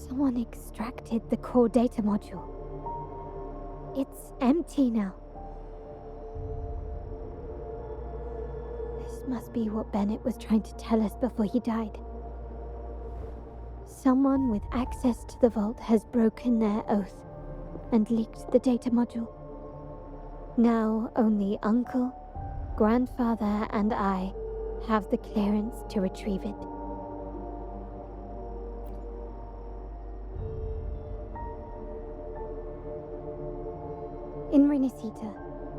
[SPEAKER 5] Someone extracted the core data module. It's empty now. This must be what Bennett was trying to tell us before he died. Someone with access to the vault has broken their oath and leaked the data module. Now only Uncle, Grandfather, and I have the clearance to retrieve it. In Renacita,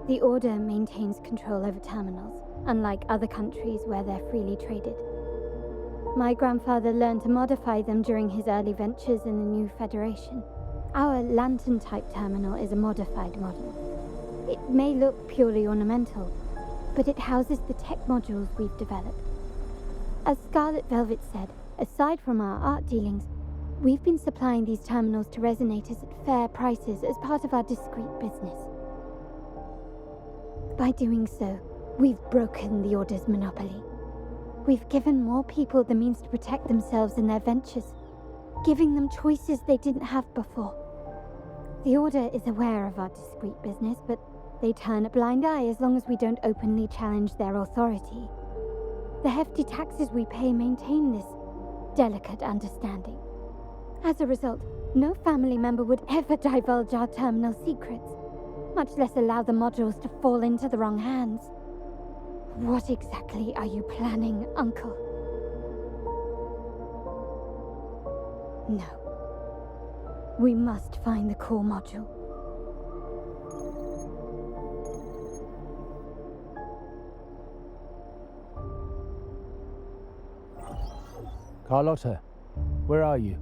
[SPEAKER 5] the Order maintains control over terminals, unlike other countries where they're freely traded. My grandfather learned to modify them during his early ventures in the new Federation. Our lantern-type terminal is a modified model. It may look purely ornamental, but it houses the tech modules we've developed. As Scarlet Velvet said, aside from our art dealings, we've been supplying these terminals to resonators at fair prices as part of our discreet business. By doing so, we've broken the Order's monopoly. We've given more people the means to protect themselves in their ventures, giving them choices they didn't have before. The Order is aware of our discreet business, but they turn a blind eye as long as we don't openly challenge their authority. The hefty taxes we pay maintain this delicate understanding. As a result, no family member would ever divulge our terminal secrets, much less allow the modules to fall into the wrong hands. What exactly are you planning, Uncle? No. We must find the core module.
[SPEAKER 2] Carlotta, where are you?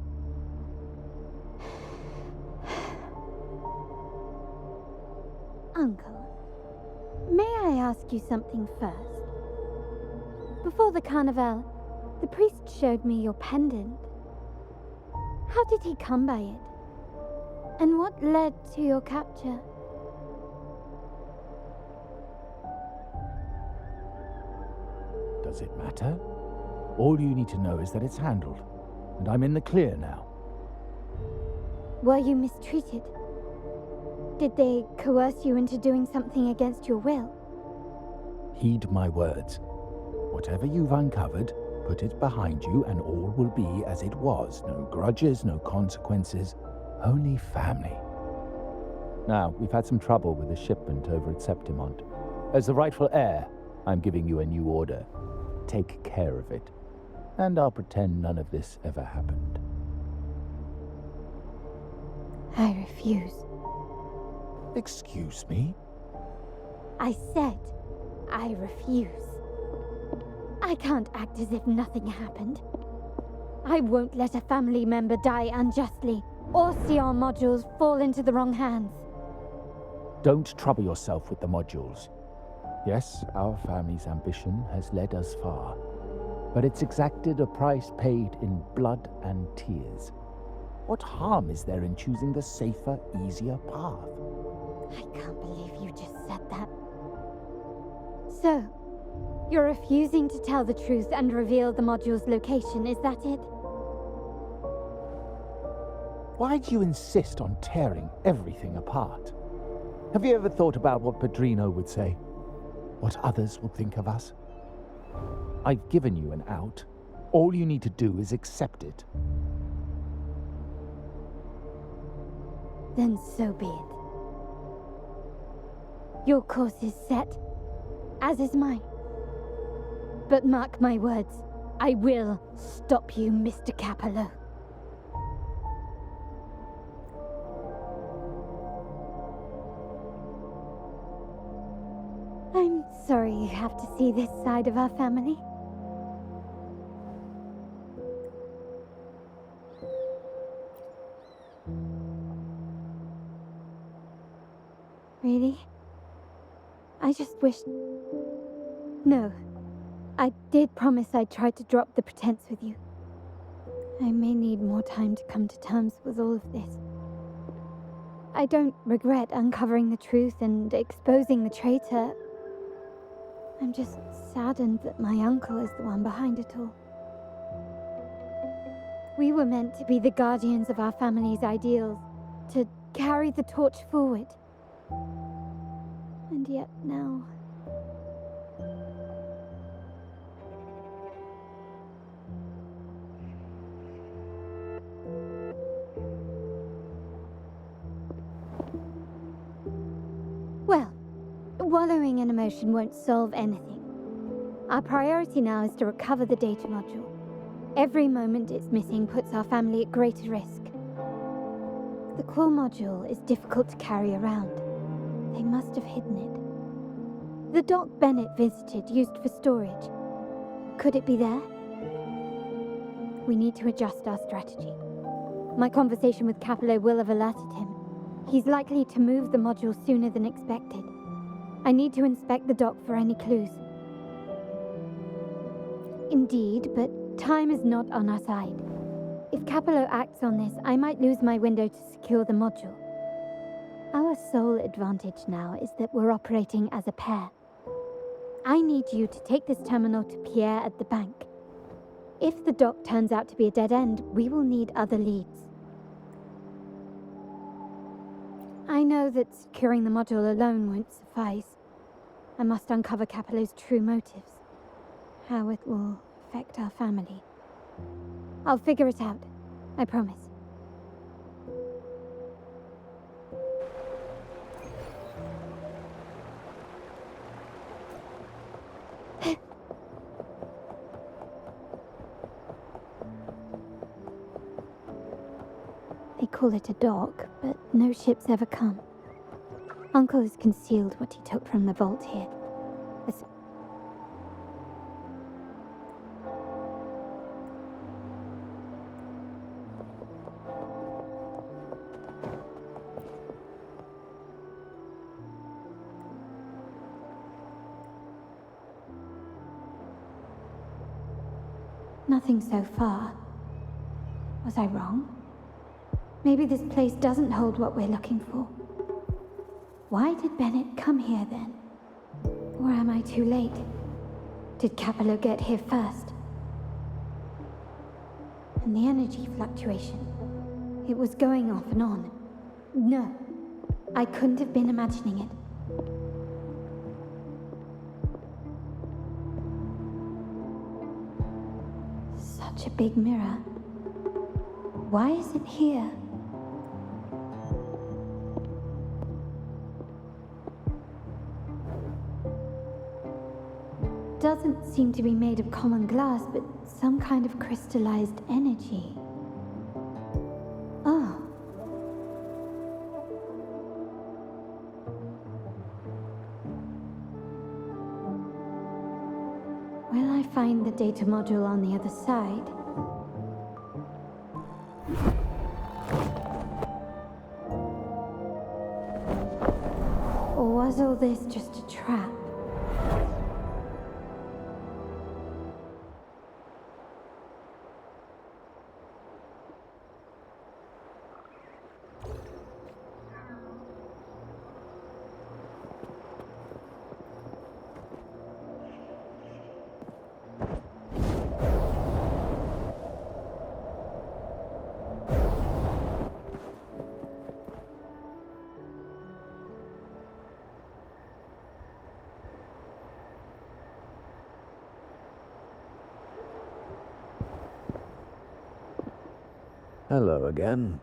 [SPEAKER 5] Uncle, may I ask you something first? Before the carnival, the priest showed me your pendant. How did he come by it? And what led to your capture?
[SPEAKER 2] Does it matter? All you need to know is that it's handled, and I'm in the clear now.
[SPEAKER 5] Were you mistreated? Did they coerce you into doing something against your will?
[SPEAKER 2] Heed my words. Whatever you've uncovered, put it behind you and all will be as it was. No grudges, no consequences, only family. Now, we've had some trouble with the shipment over at Septimont. As the rightful heir, I'm giving you a new order. Take care of it. And I'll pretend none of this ever happened.
[SPEAKER 5] I refuse.
[SPEAKER 2] Excuse me?
[SPEAKER 5] I said I refuse. I can't act as if nothing happened. I won't let a family member die unjustly, or see our modules fall into the wrong hands.
[SPEAKER 2] Don't trouble yourself with the modules. Yes, our family's ambition has led us far, but it's exacted a price paid in blood and tears. What harm is there in choosing the safer, easier path?
[SPEAKER 5] I can't believe you just said that. So, you're refusing to tell the truth and reveal the module's location, is that it?
[SPEAKER 2] Why do you insist on tearing everything apart? Have you ever thought about what Padrino would say? What others would think of us? I've given you an out. All you need to do is accept it.
[SPEAKER 5] Then so be it. Your course is set, as is mine. But mark my words, I will stop you, Mr. Capello. I'm sorry you have to see this side of our family. Really? I just wished... No. I did promise I'd try to drop the pretense with you. I may need more time to come to terms with all of this. I don't regret uncovering the truth and exposing the traitor. I'm just saddened that my uncle is the one behind it all. We were meant to be the guardians of our family's ideals, to carry the torch forward, And yet now... Well, wallowing in emotion won't solve anything. Our priority now is to recover the data module. Every moment it's missing puts our family at greater risk. The core module is difficult to carry around. They must have hidden it. The dock Bennett visited used for storage. Could it be there? We need to adjust our strategy. My conversation with Capello will have alerted him. He's likely to move the module sooner than expected. I need to inspect the dock for any clues. Indeed, but time is not on our side. If Capello acts on this, I might lose my window to secure the module. Our sole advantage now is that we're operating as a pair. I need you to take this terminal to Pierre at the bank. If the dock turns out to be a dead end, we will need other leads. I know that securing the module alone won't suffice. I must uncover Capello's true motives. How it will affect our family. I'll figure it out. I promise. They call it a dock, but no ships ever come. Uncle has concealed what he took from the vault here. Nothing so far. Was I wrong? Maybe this place doesn't hold what we're looking for. Why did Bennett come here then? Or am I too late? Did Capello get here first? And the energy fluctuation. It was going off and on. No, I couldn't have been imagining it. Such a big mirror. Why is it here? Doesn't seem to be made of common glass, but some kind of crystallized energy. Oh. Will I find the data module on the other side? Or was all this just a trap?
[SPEAKER 4] Hello again.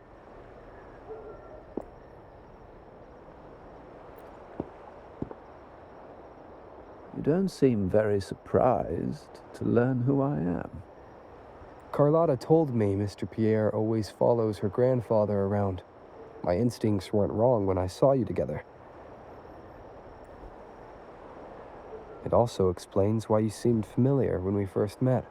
[SPEAKER 4] You don't seem very surprised to learn who I am.
[SPEAKER 1] Carlotta told me Mr. Pierre always follows her grandfather around. My instincts weren't wrong when I saw you together. It also explains why you seemed familiar when we first met.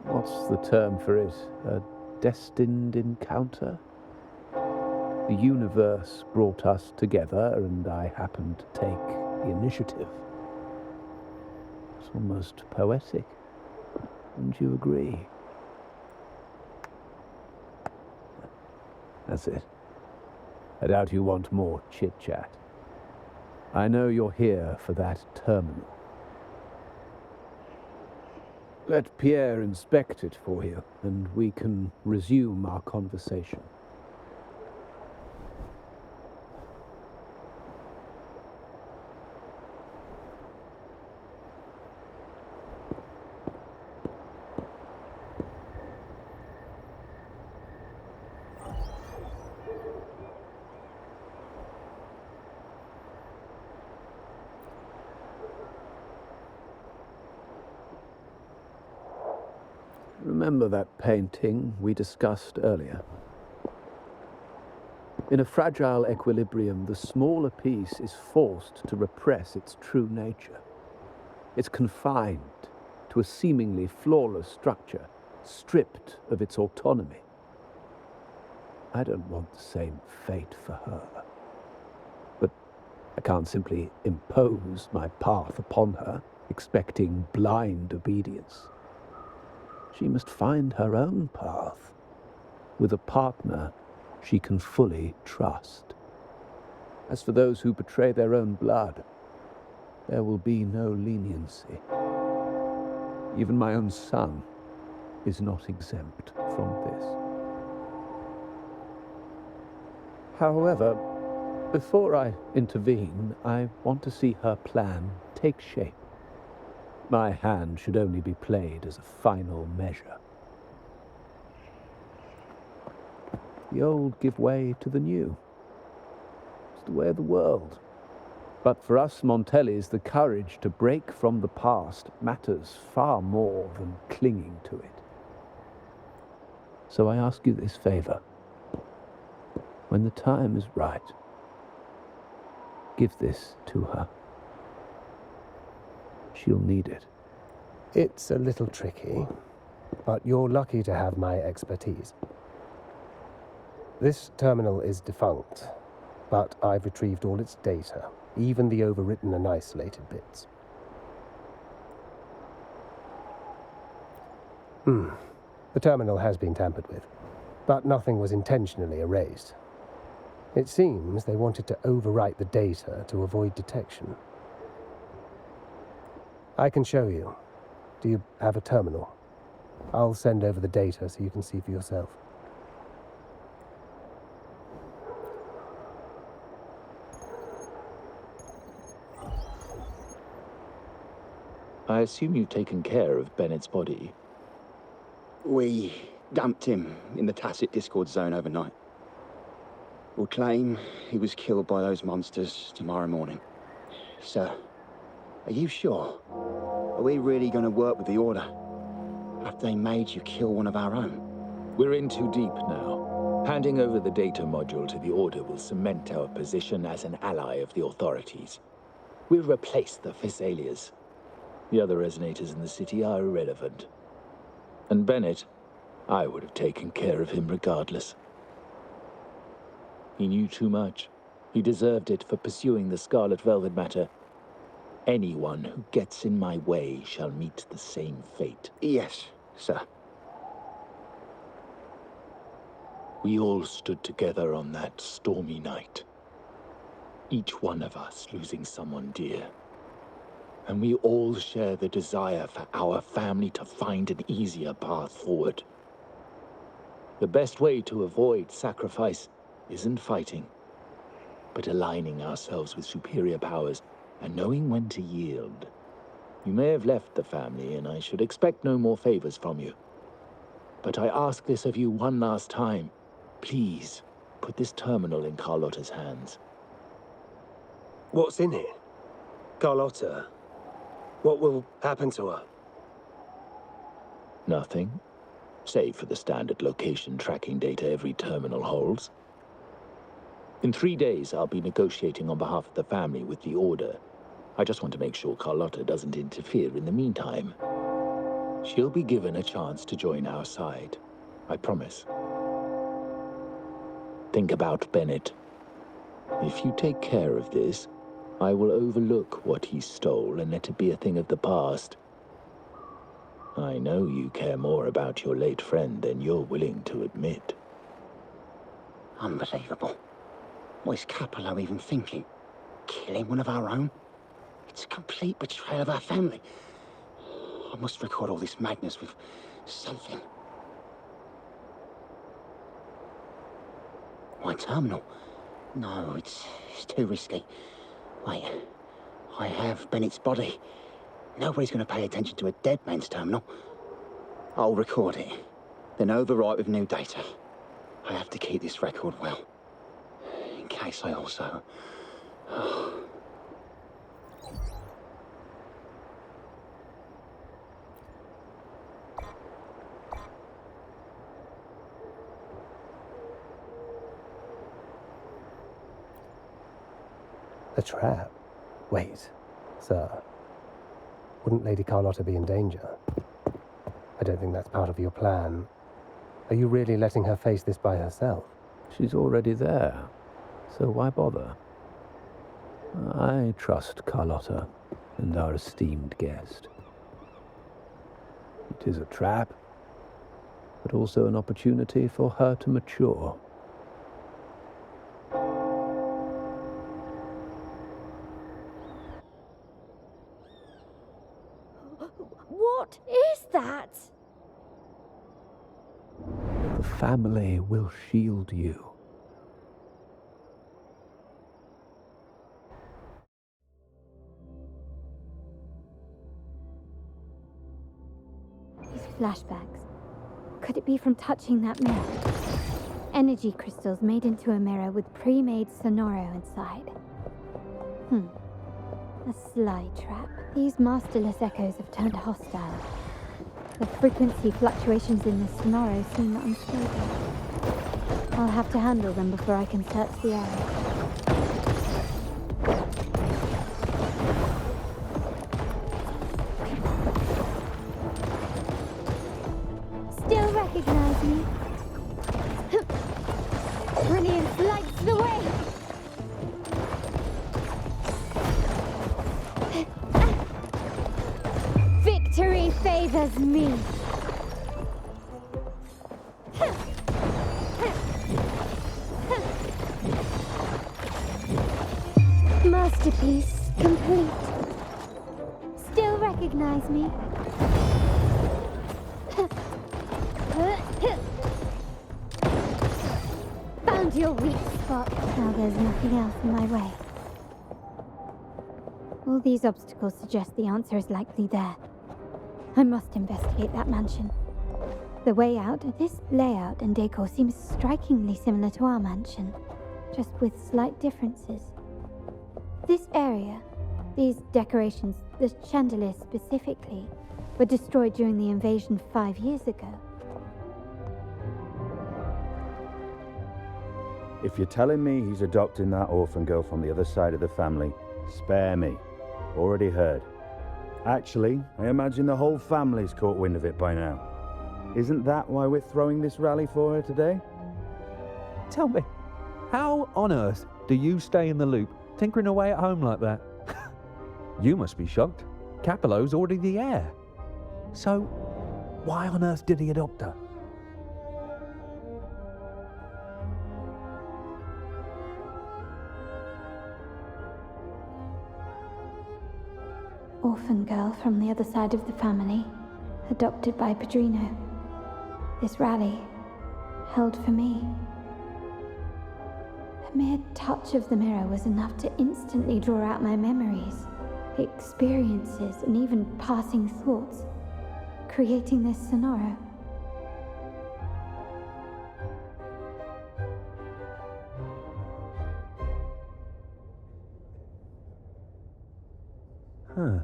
[SPEAKER 4] What's the term for it? A destined encounter? The universe brought us together, and I happened to take the initiative. It's almost poetic. Wouldn't you agree? That's it. I doubt you want more chit-chat. I know you're here for that terminal. Let Pierre inspect it for you, and we can resume our conversation. Remember that painting we discussed earlier? In a fragile equilibrium, the smaller piece is forced to repress its true nature. It's confined to a seemingly flawless structure, stripped of its autonomy. I don't want the same fate for her. But I can't simply impose my path upon her, expecting blind obedience. She must find her own path, with a partner she can fully trust. As for those who betray their own blood, there will be no leniency. Even my own son is not exempt from this. However, before I intervene, I want to see her plan take shape. My hand should only be played as a final measure. The old give way to the new. It's the way of the world. But for us Montellis, the courage to break from the past matters far more than clinging to it. So I ask you this favor. When the time is right, give this to her. She'll need it.
[SPEAKER 8] It's a little tricky, but you're lucky to have my expertise. This terminal is defunct, but I've retrieved all its data, even the overwritten and isolated bits. The terminal has been tampered with, but nothing was intentionally erased. It seems they wanted to overwrite the data to avoid detection. I can show you. Do you have a terminal? I'll send over the data so you can see for yourself.
[SPEAKER 16] I assume you've taken care of Bennett's body.
[SPEAKER 17] We dumped him in the tacit Discord zone overnight. We'll claim he was killed by those monsters tomorrow morning. Sir, are you sure? Are we really going to work with the Order after they made you kill one of our own?
[SPEAKER 16] We're in too deep now. Handing over the data module to the Order will cement our position as an ally of the authorities. We'll replace the Physaelias. The other resonators in the city are irrelevant. And Bennett, I would have taken care of him regardless. He knew too much. He deserved it for pursuing the Scarlet Velvet matter. Anyone who gets in my way shall meet the same fate.
[SPEAKER 17] Yes, sir.
[SPEAKER 16] We all stood together on that stormy night. Each one of us losing someone dear. And we all share the desire for our family to find an easier path forward. The best way to avoid sacrifice isn't fighting, but aligning ourselves with superior powers and knowing when to yield. You may have left the family, and I should expect no more favors from you. But I ask this of you one last time. Please, put this terminal in Carlotta's hands.
[SPEAKER 8] What's in it? Carlotta? What will happen to her?
[SPEAKER 16] Nothing, save for the standard location tracking data every terminal holds. In 3 days, I'll be negotiating on behalf of the family with the Order. I just want to make sure Carlotta doesn't interfere in the meantime. She'll be given a chance to join our side. I promise. Think about Bennett. If you take care of this, I will overlook what he stole and let it be a thing of the past. I know you care more about your late friend than you're willing to admit.
[SPEAKER 17] Unbelievable. What is Capello even thinking? Killing one of our own? It's a complete betrayal of our family. I must record all this madness with something. My terminal? No, it's too risky. Wait, I have Bennett's body. Nobody's going to pay attention to a dead man's terminal. I'll record it, then overwrite with new data. I have to keep this record well, in case I also...
[SPEAKER 8] A trap? Wait, sir. Wouldn't Lady Carlotta be in danger? I don't think that's part of your plan. Are you really letting her face this by herself?
[SPEAKER 4] She's already there, so why bother? I trust Carlotta and our esteemed guest. It is a trap, but also an opportunity for her to mature.
[SPEAKER 12] What is that?
[SPEAKER 4] The family will shield you.
[SPEAKER 5] These flashbacks. Could it be from touching that mirror? Energy crystals made into a mirror with pre-made sonoro inside. A sly trap. These masterless echoes have turned hostile. The frequency fluctuations in the sonoro seem unstable. I'll have to handle them before I can search the area. Still recognize me? Brilliance lights the way! Victory favors me! Masterpiece complete. Still recognize me? Found your weak spot. Now there's nothing else in my way. All these obstacles suggest the answer is likely there. I must investigate that mansion. The way out, this layout and decor seems strikingly similar to our mansion, just with slight differences. This area, these decorations, the chandelier specifically, were destroyed during the invasion 5 years ago.
[SPEAKER 2] If you're telling me he's adopting that orphan girl from the other side of the family, spare me. Already heard. Actually, I imagine the whole family's caught wind of it by now. Isn't that why we're throwing this rally for her today?
[SPEAKER 6] Tell me, how on earth do you stay in the loop, tinkering away at home like that? You must be shocked. Capello's already the heir. So, why on earth did he adopt her?
[SPEAKER 5] Orphan girl from the other side of the family, adopted by Padrino. This rally, held for me. A mere touch of the mirror was enough to instantly draw out my memories, experiences, and even passing thoughts, creating this sonoro.
[SPEAKER 6] Huh.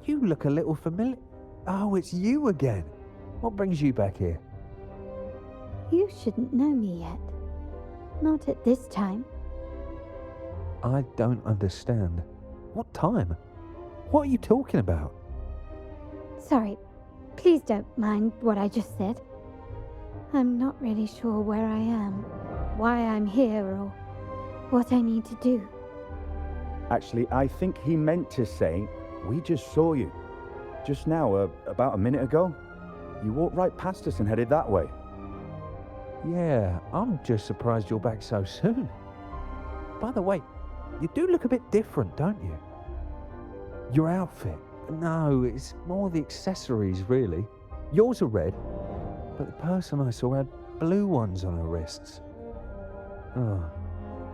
[SPEAKER 6] You look a little familiar. Oh, it's you again. What brings you back here?
[SPEAKER 5] You shouldn't know me yet. Not at this time.
[SPEAKER 6] I don't understand. What time? What are you talking about?
[SPEAKER 5] Sorry, please don't mind what I just said. I'm not really sure where I am, why I'm here, or what I need to do.
[SPEAKER 2] Actually, I think he meant to say, we just saw you. Just now, about a minute ago. You walked right past us and headed that way.
[SPEAKER 6] Yeah, I'm just surprised you're back so soon. By the way, you do look a bit different, don't you? Your outfit. No, it's more the accessories, really. Yours are red, but the person I saw had blue ones on her wrists. Oh,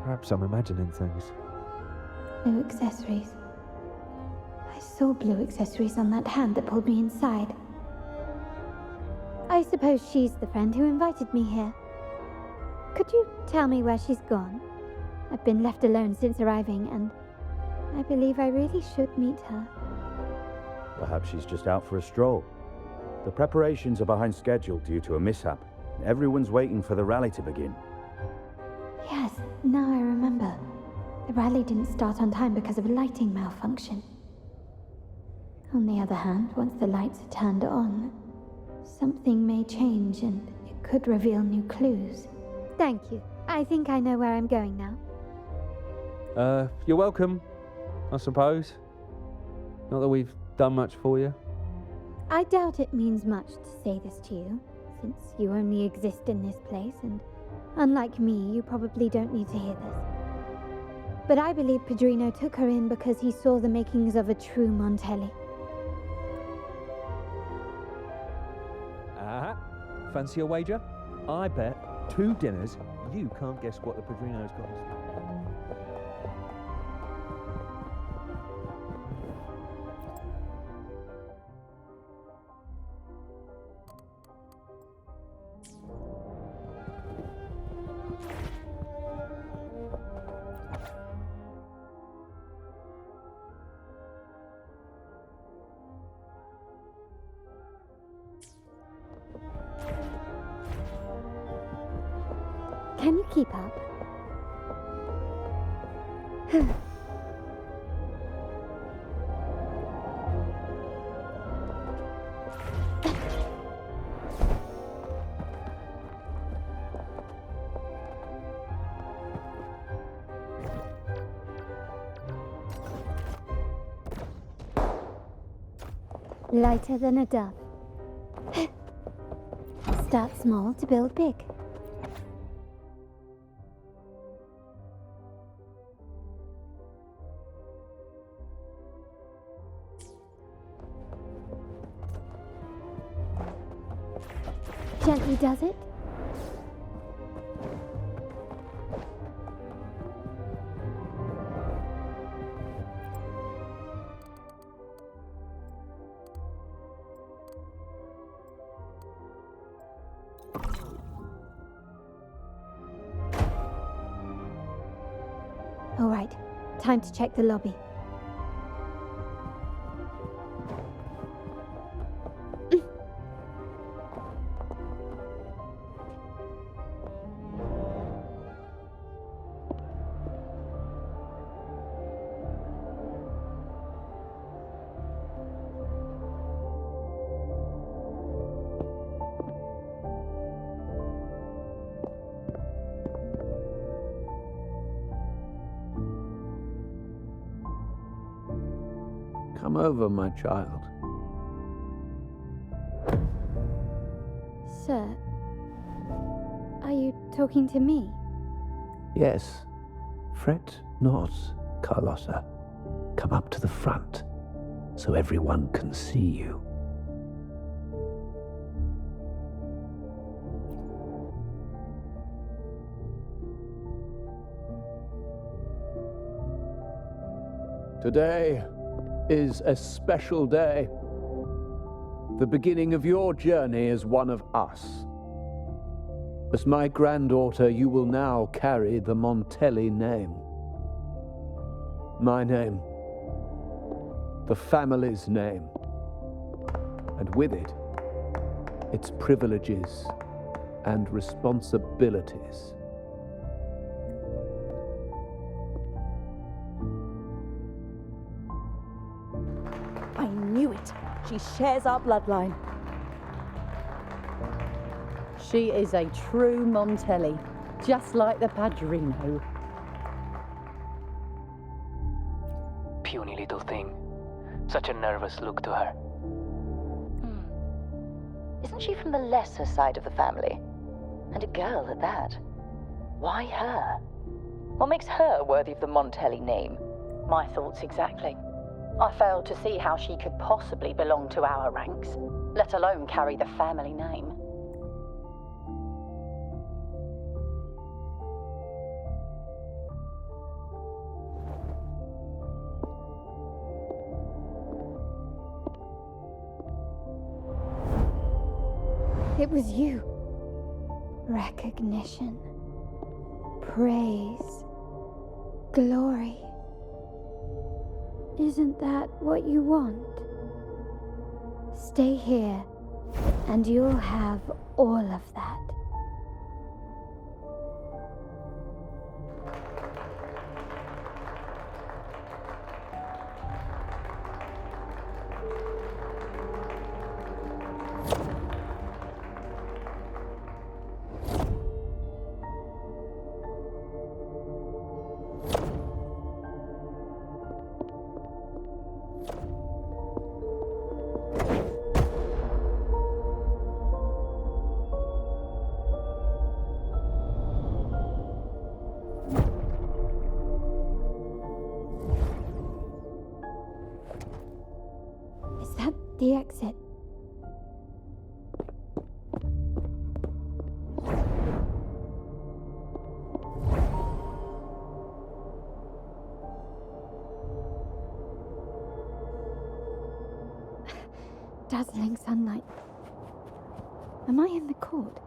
[SPEAKER 6] perhaps I'm imagining things.
[SPEAKER 5] Blue accessories. I saw blue accessories on that hand that pulled me inside. I suppose she's the friend who invited me here. Could you tell me where she's gone? I've been left alone since arriving, and I believe I really should meet her.
[SPEAKER 2] Perhaps she's just out for a stroll. The preparations are behind schedule due to a mishap. Everyone's waiting for the rally to begin.
[SPEAKER 5] Yes, now I remember. The rally didn't start on time because of a lighting malfunction. On the other hand, once the lights are turned on, something may change and it could reveal new clues. Thank you. I think I know where I'm going now.
[SPEAKER 4] You're welcome, I suppose. Not that we've done much for you.
[SPEAKER 5] I doubt it means much to say this to you, since you only exist in this place, and unlike me, you probably don't need to hear this. But I believe Padrino took her in because he saw the makings of a true Montelli.
[SPEAKER 18] Fancy a wager? I bet 2 dinners you can't guess what the Padrino's got.
[SPEAKER 5] Can you keep up? Lighter than a dove. Start small to build big. Gently does it. All right, time to check the lobby.
[SPEAKER 4] Come over, my child.
[SPEAKER 5] Sir, are you talking to me?
[SPEAKER 4] Yes. Fret not, Carlotta. Come up to the front, so everyone can see you. Today is a special day. The beginning of your journey as one of us. As my granddaughter, you will now carry the Montelli name. My name. The family's name. And with it, its privileges and responsibilities.
[SPEAKER 13] I knew it. She shares our bloodline.
[SPEAKER 19] She is a true Montelli, just like the Padrino.
[SPEAKER 20] Puny little thing. Such a nervous look to her.
[SPEAKER 21] Isn't she from the lesser side of the family? And a girl at that. Why her? What makes her worthy of the Montelli name?
[SPEAKER 19] My thoughts exactly. I failed to see how she could possibly belong to our ranks, let alone carry the family name.
[SPEAKER 5] It was you. Recognition. Praise. Glory. Isn't that what you want? Stay here, and you'll have all of that. the exit. Dazzling sunlight. Am I in the court?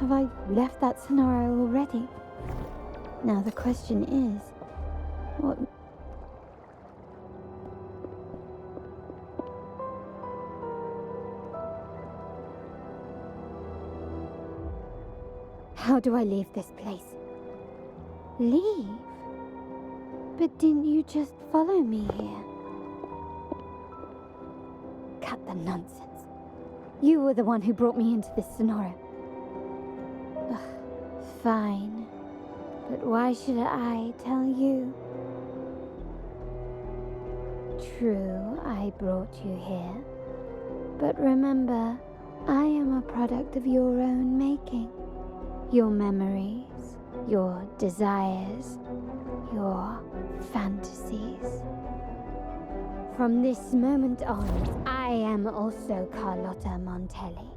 [SPEAKER 5] Have I left that scenario already? Now the question is, what... How do I leave this place? Leave? But didn't you just follow me here? Cut the nonsense. You were the one who brought me into this scenario. Ugh, fine. But why should I tell you? True, I brought you here. But remember, I am a product of your own making. Your memories, your desires, your fantasies. From this moment on, I am also Carlotta Montelli.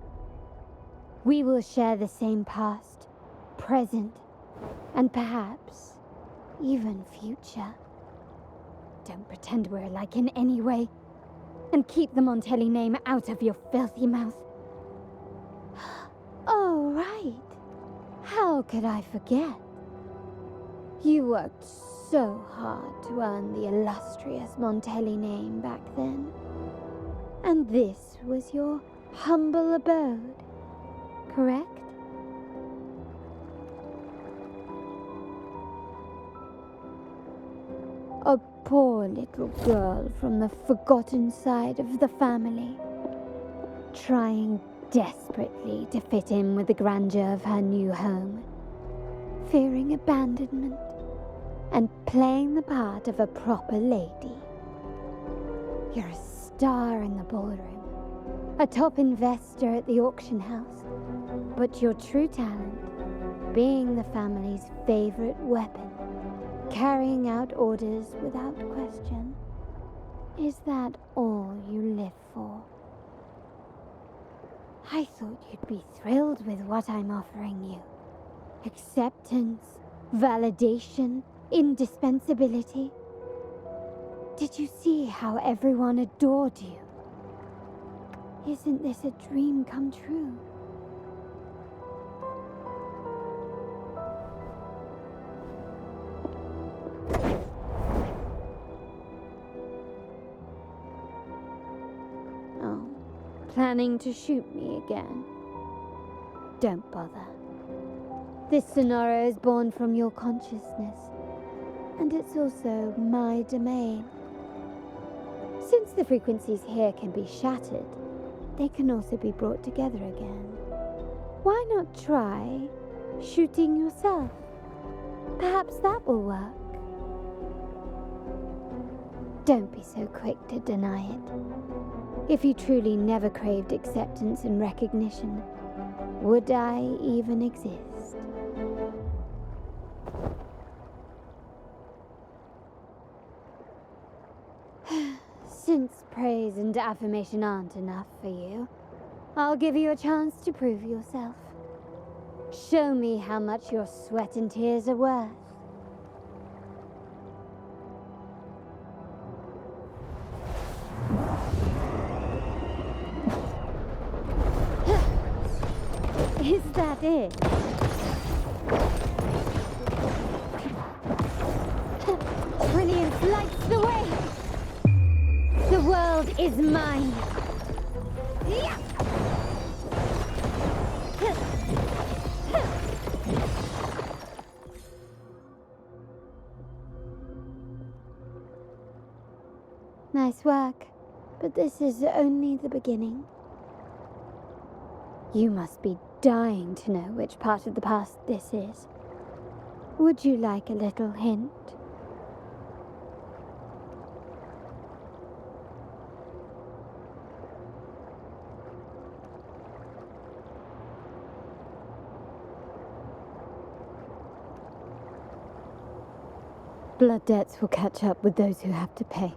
[SPEAKER 5] We will share the same past, present, and perhaps even future. Don't pretend we're alike in any way, and keep the Montelli name out of your filthy mouth. Oh, right. How could I forget? You worked so hard to earn the illustrious Montelli name back then. And this was your humble abode, correct? A poor little girl from the forgotten side of the family, trying desperately to fit in with the grandeur of her new home, fearing abandonment, and playing the part of a proper lady. You're a star in the ballroom, a top investor at the auction house, but your true talent, being the family's favorite weapon, carrying out orders without question, is that all you live for? I thought you'd be thrilled with what I'm offering you. Acceptance, validation, indispensability. Did you see how everyone adored you? Isn't this a dream come true? Oh, planning to shoot me again? Don't bother. This scenario is born from your consciousness, and it's also my domain. Since the frequencies here can be shattered, they can also be brought together again. Why not try shooting yourself? Perhaps that will work. Don't be so quick to deny it. If you truly never craved acceptance and recognition, would I even exist? Since praise and affirmation aren't enough for you, I'll give you a chance to prove yourself. Show me how much your sweat and tears are worth. Is that it? Brilliance lights the way! The world is mine! Nice work, but this is only the beginning. You must be dying to know which part of the past this is. Would you like a little hint? Blood debts will catch up with those who have to pay.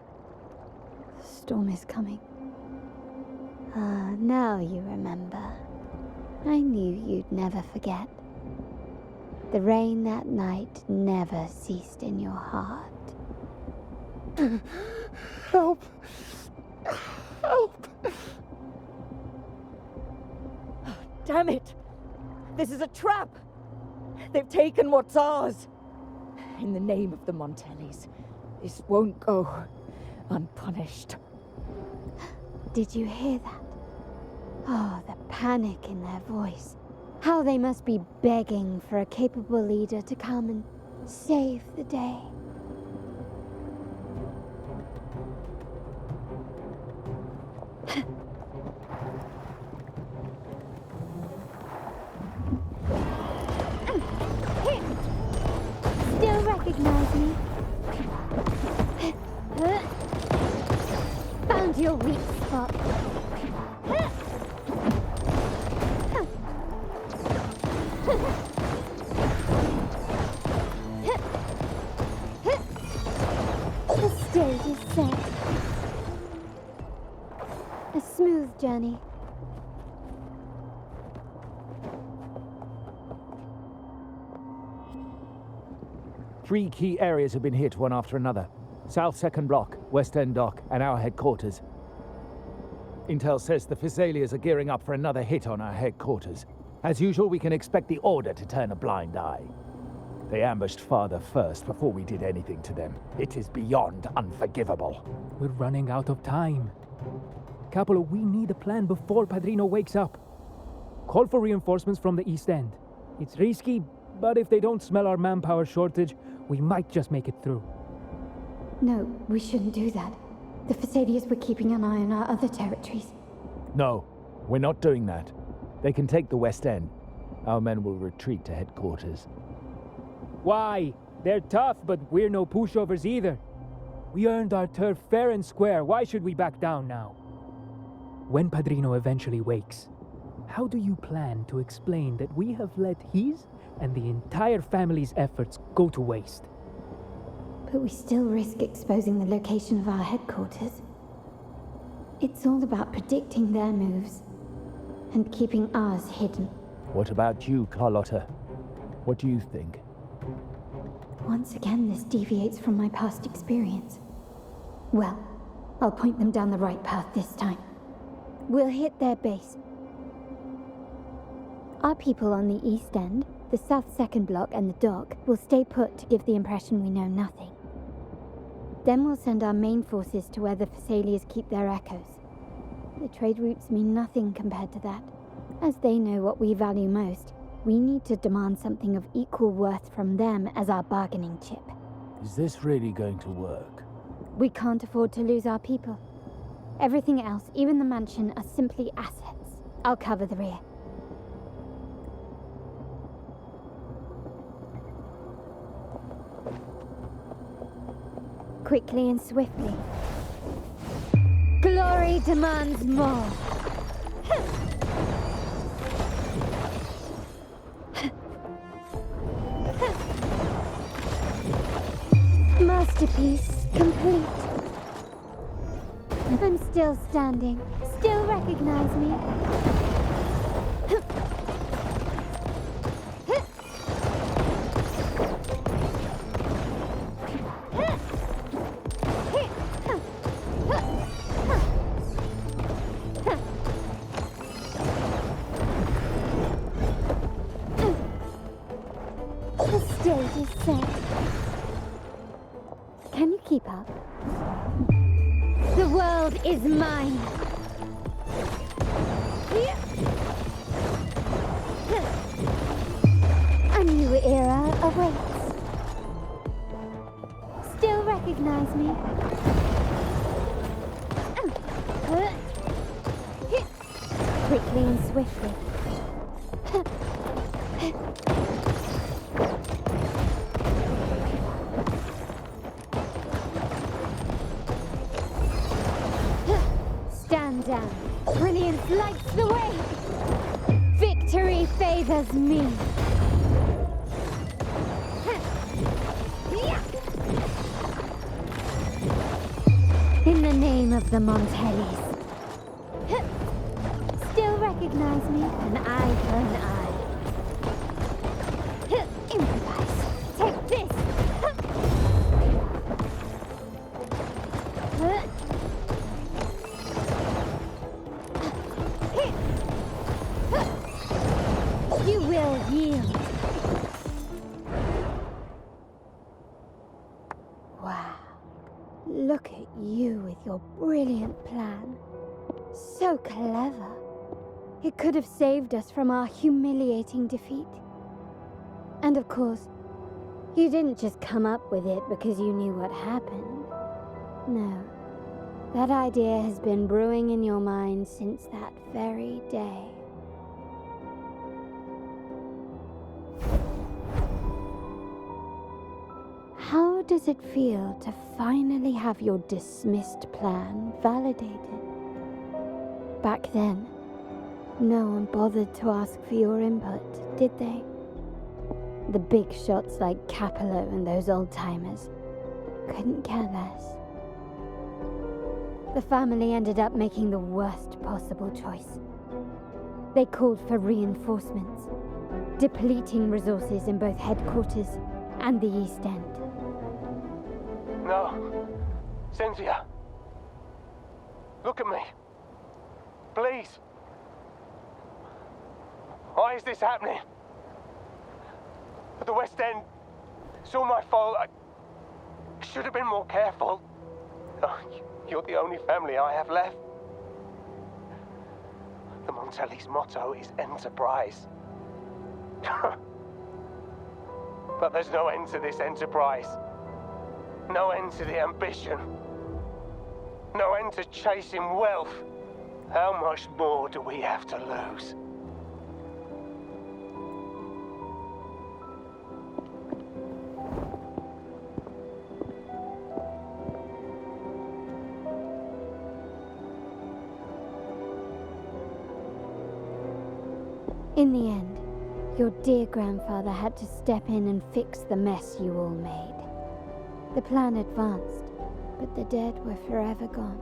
[SPEAKER 5] The storm is coming. Ah, now you remember. I knew you'd never forget. The rain that night never ceased in your heart.
[SPEAKER 11] Help! Help! Damn it! This is a trap! They've taken what's ours! In the name of the Montellis, this won't go unpunished.
[SPEAKER 5] Did you hear that? Oh, the panic in their voice. How they must be begging for a capable leader to come and save the day. Still recognize me? Found your weak spot. The stage is set. A smooth journey.
[SPEAKER 2] Three key areas have been hit one after another. South Second Block, West End Dock, and our headquarters. Intel says the Physaelians are gearing up for another hit on our headquarters. As usual, we can expect the Order to turn a blind eye. They ambushed Father first before we did anything to them. It is beyond unforgivable.
[SPEAKER 7] We're running out of time. Capolo, we need a plan before Padrino wakes up. Call for reinforcements from the East End. It's risky, but if they don't smell our manpower shortage, we might just make it through.
[SPEAKER 5] No, we shouldn't do that. The Physaelians were keeping an eye on our other territories.
[SPEAKER 2] No, we're not doing that. They can take the West End. Our men will retreat to headquarters.
[SPEAKER 7] Why? They're tough, but we're no pushovers either. We earned our turf fair and square. Why should we back down now? When Padrino eventually wakes, how do you plan to explain that we have let his and the entire family's efforts go to waste?
[SPEAKER 5] But we still risk exposing the location of our headquarters. It's all about predicting their moves and keeping ours hidden.
[SPEAKER 2] What about you, Carlotta? What do you think?
[SPEAKER 5] Once again, this deviates from my past experience. Well, I'll point them down the right path this time. We'll hit their base. Our people on the East End, the South Second Block, and the Dock will stay put to give the impression we know nothing. Then we'll send our main forces to where the Physaelians keep their echoes. The trade routes mean nothing compared to that. As they know what we value most, we need to demand something of equal worth from them as our bargaining chip.
[SPEAKER 2] Is this really going to work?
[SPEAKER 5] We can't afford to lose our people. Everything else, even the mansion, are simply assets. I'll cover the rear. Quickly and swiftly. Glory demands more. Masterpiece complete. I'm still standing. Still recognize me. The stage is set. Can you keep up? The world is mine. A new era awaits. Still recognize me? Quickly and swiftly. Stand down. Brilliance lights the way. Victory favors me. In the name of the Montellis. recognize me, an eye for an eye. Improvise. Take this. You will yield. Wow. Look at you with your brilliant plan. So clever. It could have saved us from our humiliating defeat. And of course, you didn't just come up with it because you knew what happened. No. That idea has been brewing in your mind since that very day. How does it feel to finally have your dismissed plan validated? Back then, no one bothered to ask for your input, did they? The big shots like Capello and those old-timers couldn't care less. The family ended up making the worst possible choice. They called for reinforcements, depleting resources in both headquarters and the East End.
[SPEAKER 14] No. Cynthia. Look at me. Please. Why is this happening? At the West End, it's all my fault. I should have been more careful. Oh, you're the only family I have left. The Montelli's motto is enterprise. But there's no end to this enterprise. No end to the ambition. No end to chasing wealth. How much more do we have to lose?
[SPEAKER 5] In the end, your dear grandfather had to step in and fix the mess you all made. The plan advanced, but the dead were forever gone.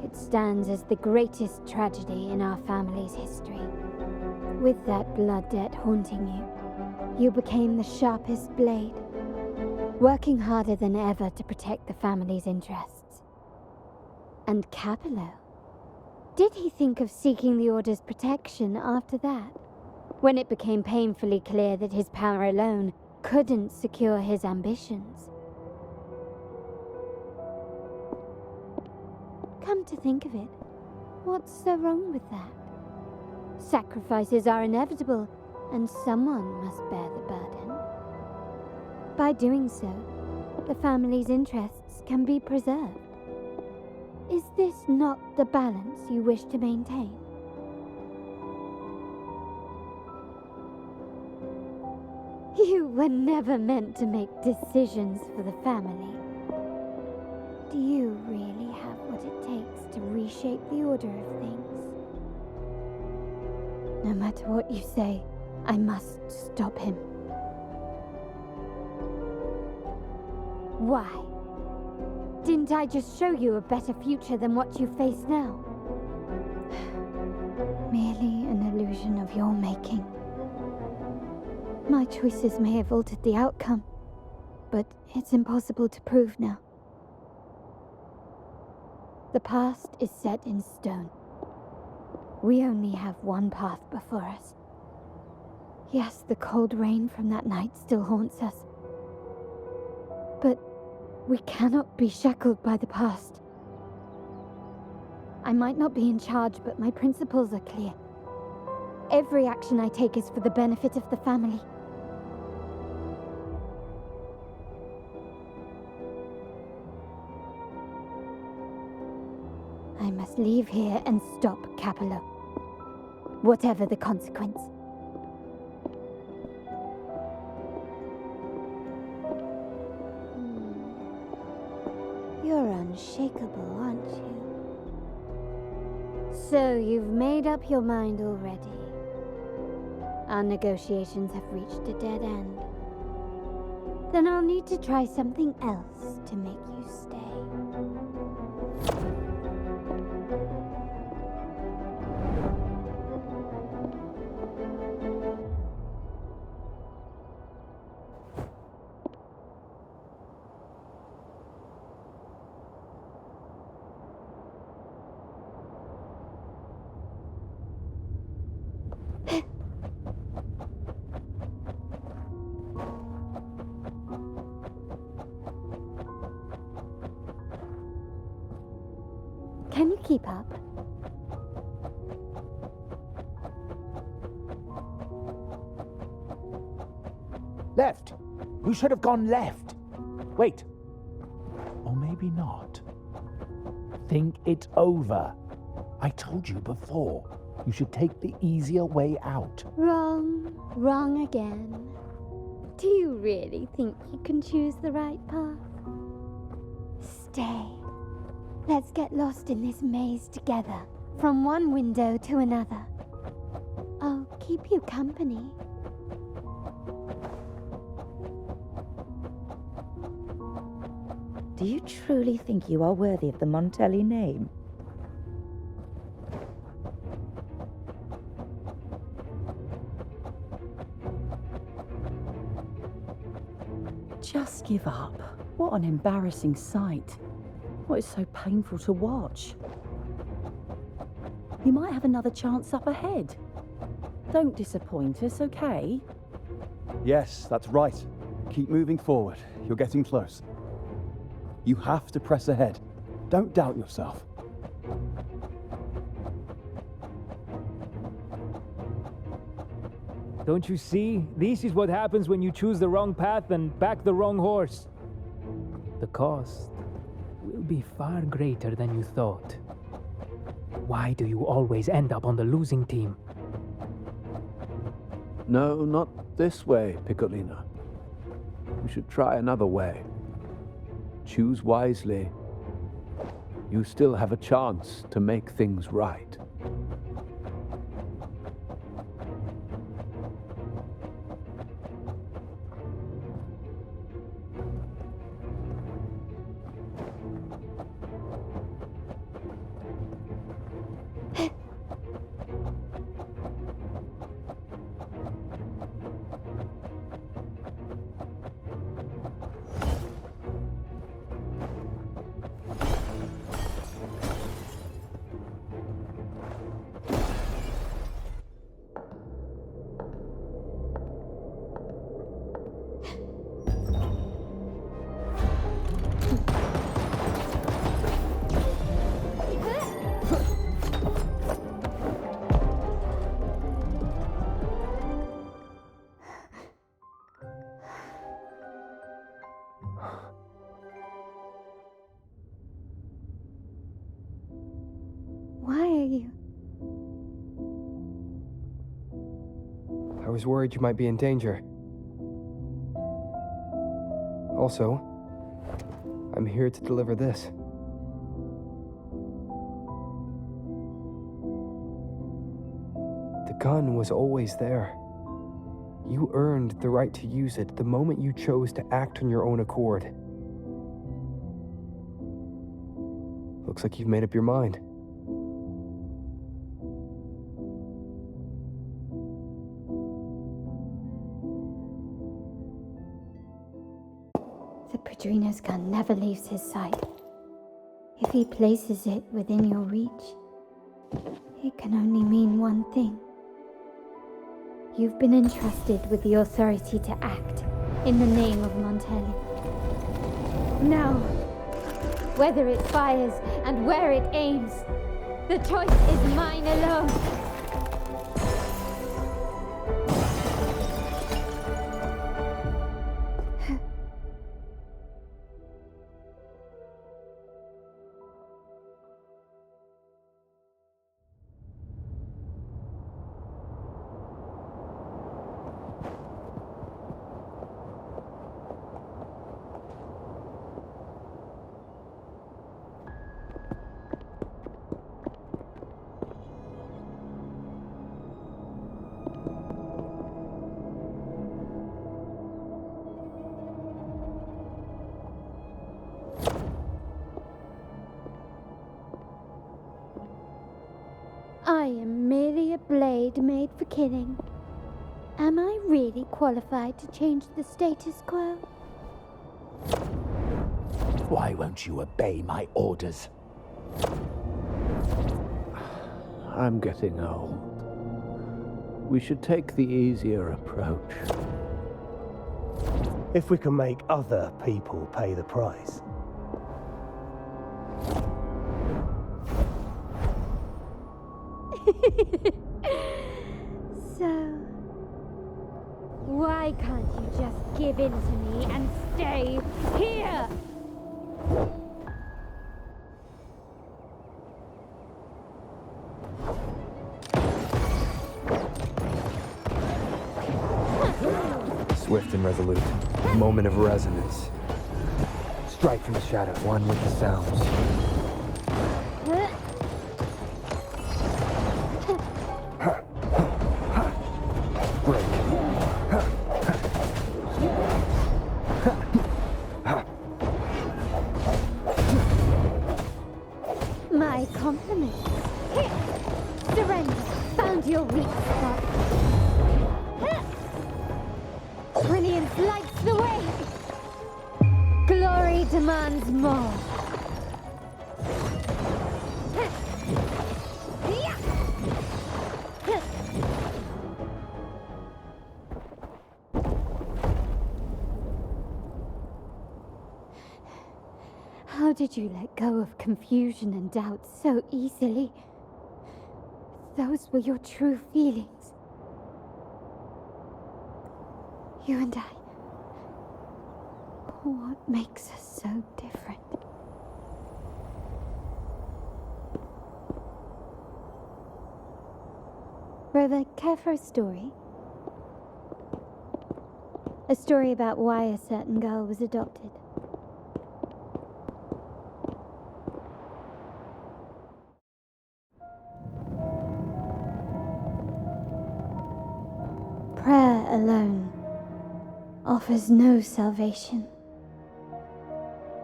[SPEAKER 5] It stands as the greatest tragedy in our family's history. With that blood debt haunting you, you became the sharpest blade, working harder than ever to protect the family's interests. And Capello? Did he think of seeking the Order's protection after that, when it became painfully clear that his power alone couldn't secure his ambitions? Come to think of it, what's so wrong with that? Sacrifices are inevitable, and someone must bear the burden. By doing so, the family's interests can be preserved. Is this not the balance you wish to maintain? You were never meant to make decisions for the family. Do you really have what it takes to reshape the order of things? No matter what you say, I must stop him. Why? Didn't I just show you a better future than what you face now? Merely an illusion of your making. My choices may have altered the outcome, but it's impossible to prove now. The past is set in stone. We only have one path before us. Yes, the cold rain from that night still haunts us. But we cannot be shackled by the past. I might not be in charge, but my principles are clear. Every action I take is for the benefit of the family. I must leave here and stop Capello, whatever the consequence. You're unshakable, aren't you? So you've made up your mind already. Our negotiations have reached a dead end. Then I'll need to try something else to make you stay. Can you keep up?
[SPEAKER 2] Left! You should have gone left! Wait. Or maybe not. Think it over. I told you before. You should take the easier way out.
[SPEAKER 5] Wrong. Wrong again. Do you really think you can choose the right path? Stay. Let's get lost in this maze together, from one window to another. I'll keep you company.
[SPEAKER 10] Do you truly think you are worthy of the Montelli name?
[SPEAKER 13] Just give up. What an embarrassing sight. What is so painful to watch? You might have another chance up ahead. Don't disappoint us, okay?
[SPEAKER 22] Yes, that's right. Keep moving forward. You're getting close. You have to press ahead. Don't doubt yourself.
[SPEAKER 7] Don't you see? This is what happens when you choose the wrong path and back the wrong horse. The cost will be far greater than you thought. Why do you always end up on the losing team?
[SPEAKER 4] No, not this way, Piccolina. We should try another way. Choose wisely. You still have a chance to make things right.
[SPEAKER 5] Why are you?
[SPEAKER 1] I was worried you might be in danger. Also, I'm here to deliver this. The gun was always there. You earned the right to use it the moment you chose to act on your own accord. Looks like you've made up your mind.
[SPEAKER 5] The Padrino's gun never leaves his sight. If he places it within your reach, it can only mean one thing. You've been entrusted with the authority to act in the name of Montelli. Now, whether it fires and where it aims, the choice is mine alone. I am merely a blade made for killing. Am I really qualified to change the status quo?
[SPEAKER 2] Why won't you obey my orders?
[SPEAKER 4] I'm getting old. We should take the easier approach.
[SPEAKER 8] If we can make other people pay the price.
[SPEAKER 5] So, why can't you just give in to me and stay here?
[SPEAKER 1] Swift and resolute. Moment of resonance. Strike from the shadow, one with the sounds. Break.
[SPEAKER 5] My compliments. Here, surrender. Found your weak spot. Brilliance lights the way. Glory demands more. How did you let go of confusion and doubt so easily? Those were your true feelings. You and I. What makes us so different? Rover, care for a story? A story about why a certain girl was adopted. Prayer alone offers no salvation.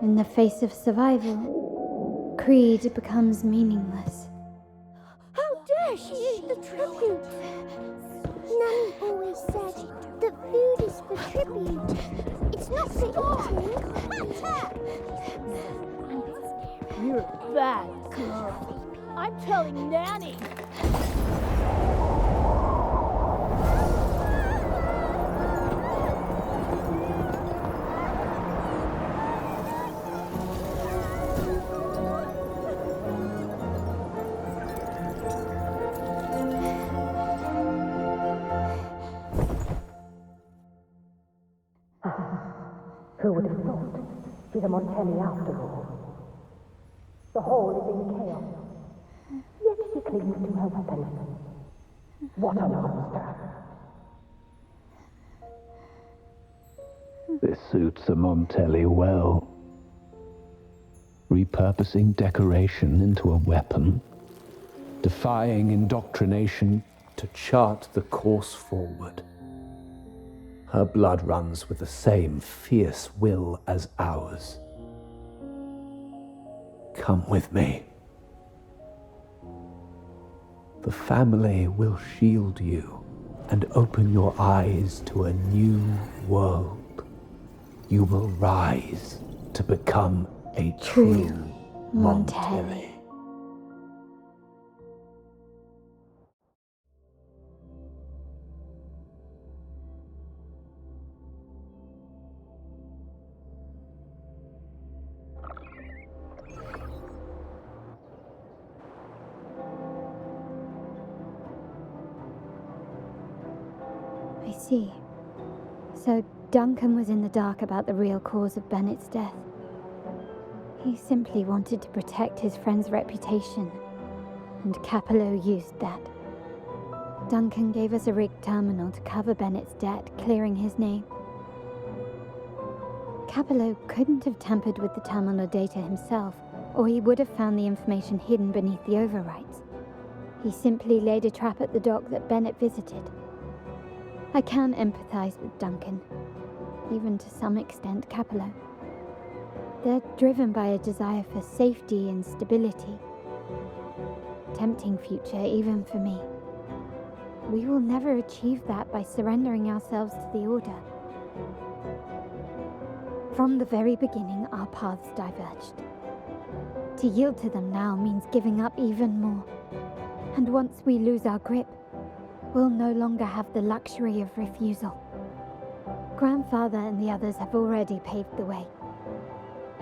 [SPEAKER 5] In the face of survival, creed becomes meaningless.
[SPEAKER 3] How dare she eat the tribute? Nanny always said that food is for tribute. It's not for eating.
[SPEAKER 9] You're a bad girl. I'm telling Nanny.
[SPEAKER 23] Who would have thought? She's a Montelli after all. The hall is in chaos. Yet she clings to her weapon. What a monster!
[SPEAKER 4] This suits a Montelli well. Repurposing decoration into a weapon, defying indoctrination to chart the course forward. Her blood runs with the same fierce will as ours. Come with me. The family will shield you and open your eyes to a new world. You will rise to become a true Montelli.
[SPEAKER 5] I see. So Duncan was in the dark about the real cause of Bennett's death. He simply wanted to protect his friend's reputation, and Capello used that. Duncan gave us a rigged terminal to cover Bennett's debt, clearing his name. Capello couldn't have tampered with the terminal data himself, or he would have found the information hidden beneath the overwrites. He simply laid a trap at the dock that Bennett visited. I can empathize with Duncan, even to some extent Capello. They're driven by a desire for safety and stability. Tempting future even for me. We will never achieve that by surrendering ourselves to the Order. From the very beginning, our paths diverged. To yield to them now means giving up even more. And once we lose our grip, we'll no longer have the luxury of refusal. Grandfather and the others have already paved the way.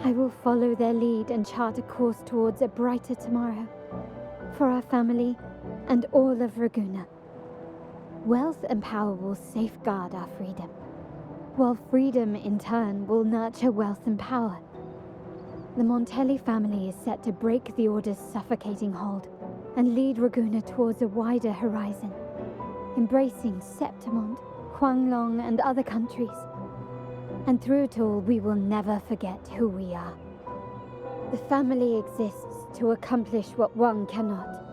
[SPEAKER 5] I will follow their lead and chart a course towards a brighter tomorrow. For our family and all of Raguena. Wealth and power will safeguard our freedom, while freedom in turn will nurture wealth and power. The Montelli family is set to break the Order's suffocating hold and lead Raguena towards a wider horizon, embracing Septimont, Huanglong, and other countries. And through it all, we will never forget who we are. The family exists to accomplish what one cannot,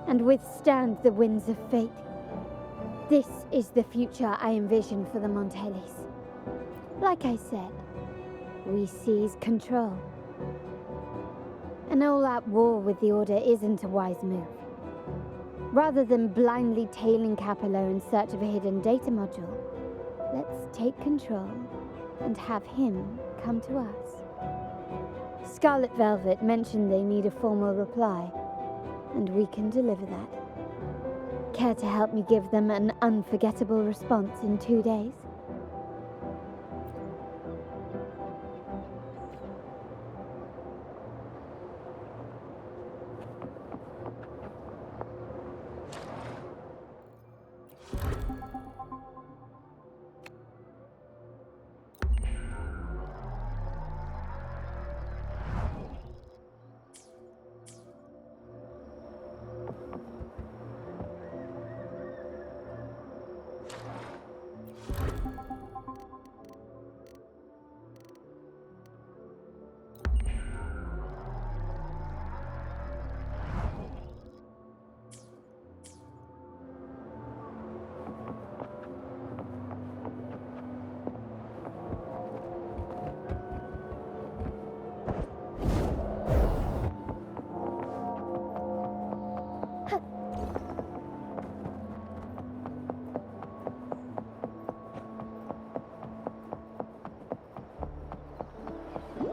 [SPEAKER 5] and withstand the winds of fate. This is the future I envision for the Montellis. Like I said, we seize control. An all-out war with the Order isn't a wise move. Rather than blindly tailing Capello in search of a hidden data module, let's take control and have him come to us. Scarlet Velvet mentioned they need a formal reply, and we can deliver that. Care to help me give them an unforgettable response in 2 days?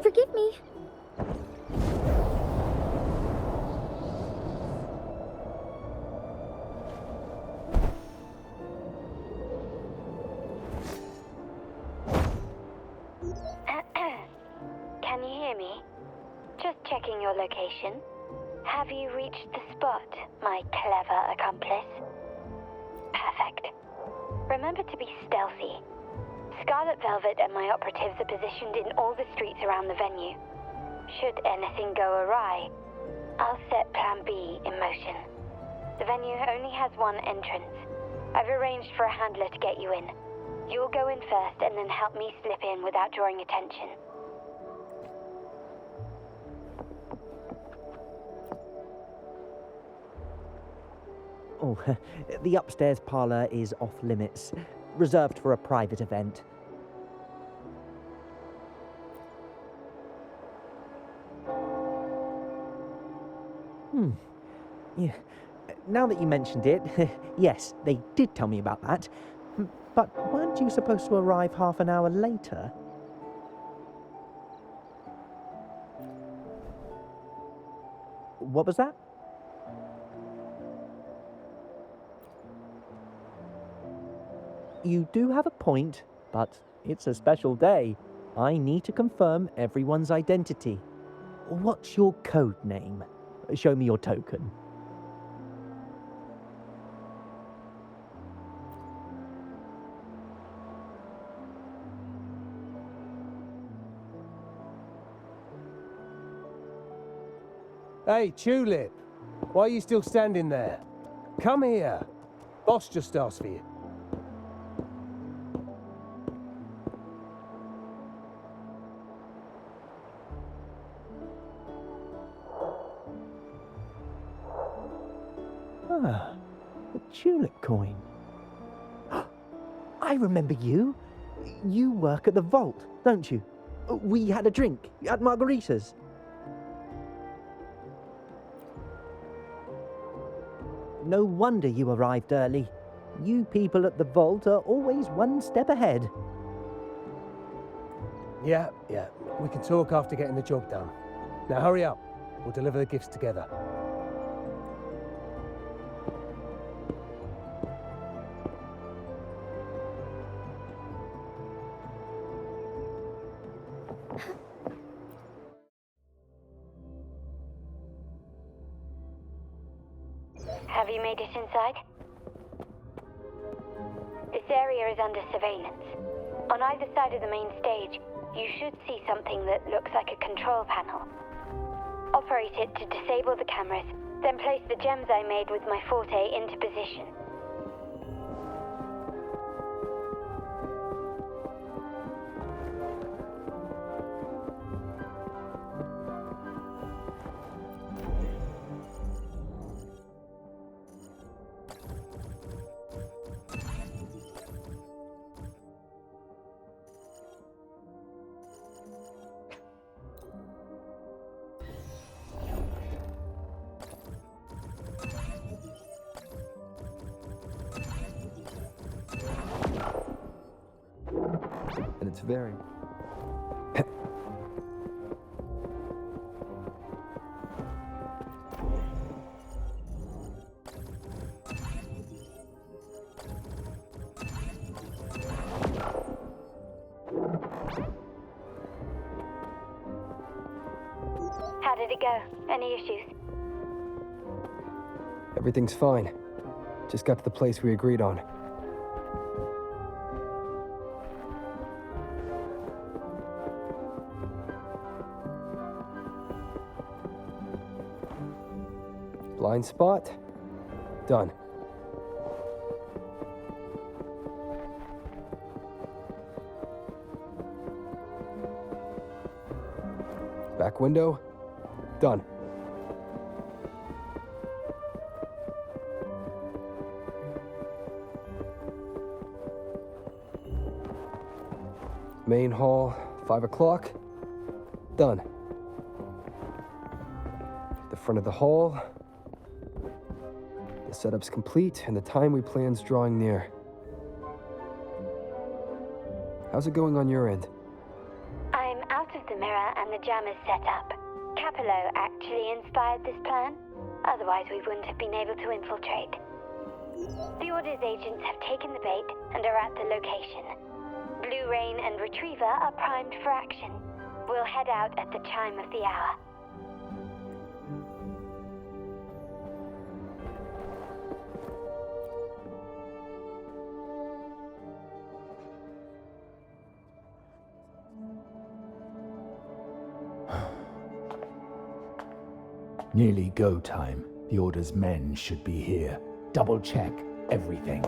[SPEAKER 5] Forgive me.
[SPEAKER 15] Can you hear me? Just checking your location. Have you reached the spot, my clever accomplice? Perfect. Remember to be stealthy. Scarlet Velvet and my operatives are positioned in all the streets around the venue. Should anything go awry, I'll set Plan B in motion. The venue only has one entrance. I've arranged for a handler to get you in. You'll go in first and then help me slip in without drawing attention.
[SPEAKER 11] Oh, the upstairs parlour is off limits, reserved for a private event. Yeah. Now that you mentioned it, yes, they did tell me about that. But weren't you supposed to arrive half an hour later? What was that? You do have a point, but it's a special day. I need to confirm everyone's identity. What's your code name? Show me your token.
[SPEAKER 8] Hey, Tulip! Why are you still standing there? Come here. Boss just asked for you.
[SPEAKER 11] Ah, the tulip coin. I remember you. You work at the vault, don't you? We had a drink at Margarita's. No wonder you arrived early. You people at the vault are always one step ahead.
[SPEAKER 8] Yeah, we can talk after getting the job done. Now hurry up. We'll deliver the gifts together.
[SPEAKER 15] Have you made it inside? This area is under surveillance. On either side of the main stage, you should see something that looks like a control panel. Operate it to disable the cameras, then place the gems I made with my forte into position.
[SPEAKER 1] And it's very...
[SPEAKER 15] How did it go? Any issues?
[SPEAKER 1] Everything's fine. Just got to the place we agreed on. Blind spot. Done. Back window. Done. Main hall, 5 o'clock. Done. The front of the hall. The setup's complete, and the time we plan's drawing near. How's it going on your end?
[SPEAKER 15] I'm out of the mirror and the jam is set up. Capello actually inspired this plan. Otherwise, we wouldn't have been able to infiltrate. The Order's agents have taken the bait and are at the location. Blue Rain and Retriever are primed for action. We'll head out at the chime of the hour.
[SPEAKER 2] Nearly go time. The Order's men should be here. Double check everything.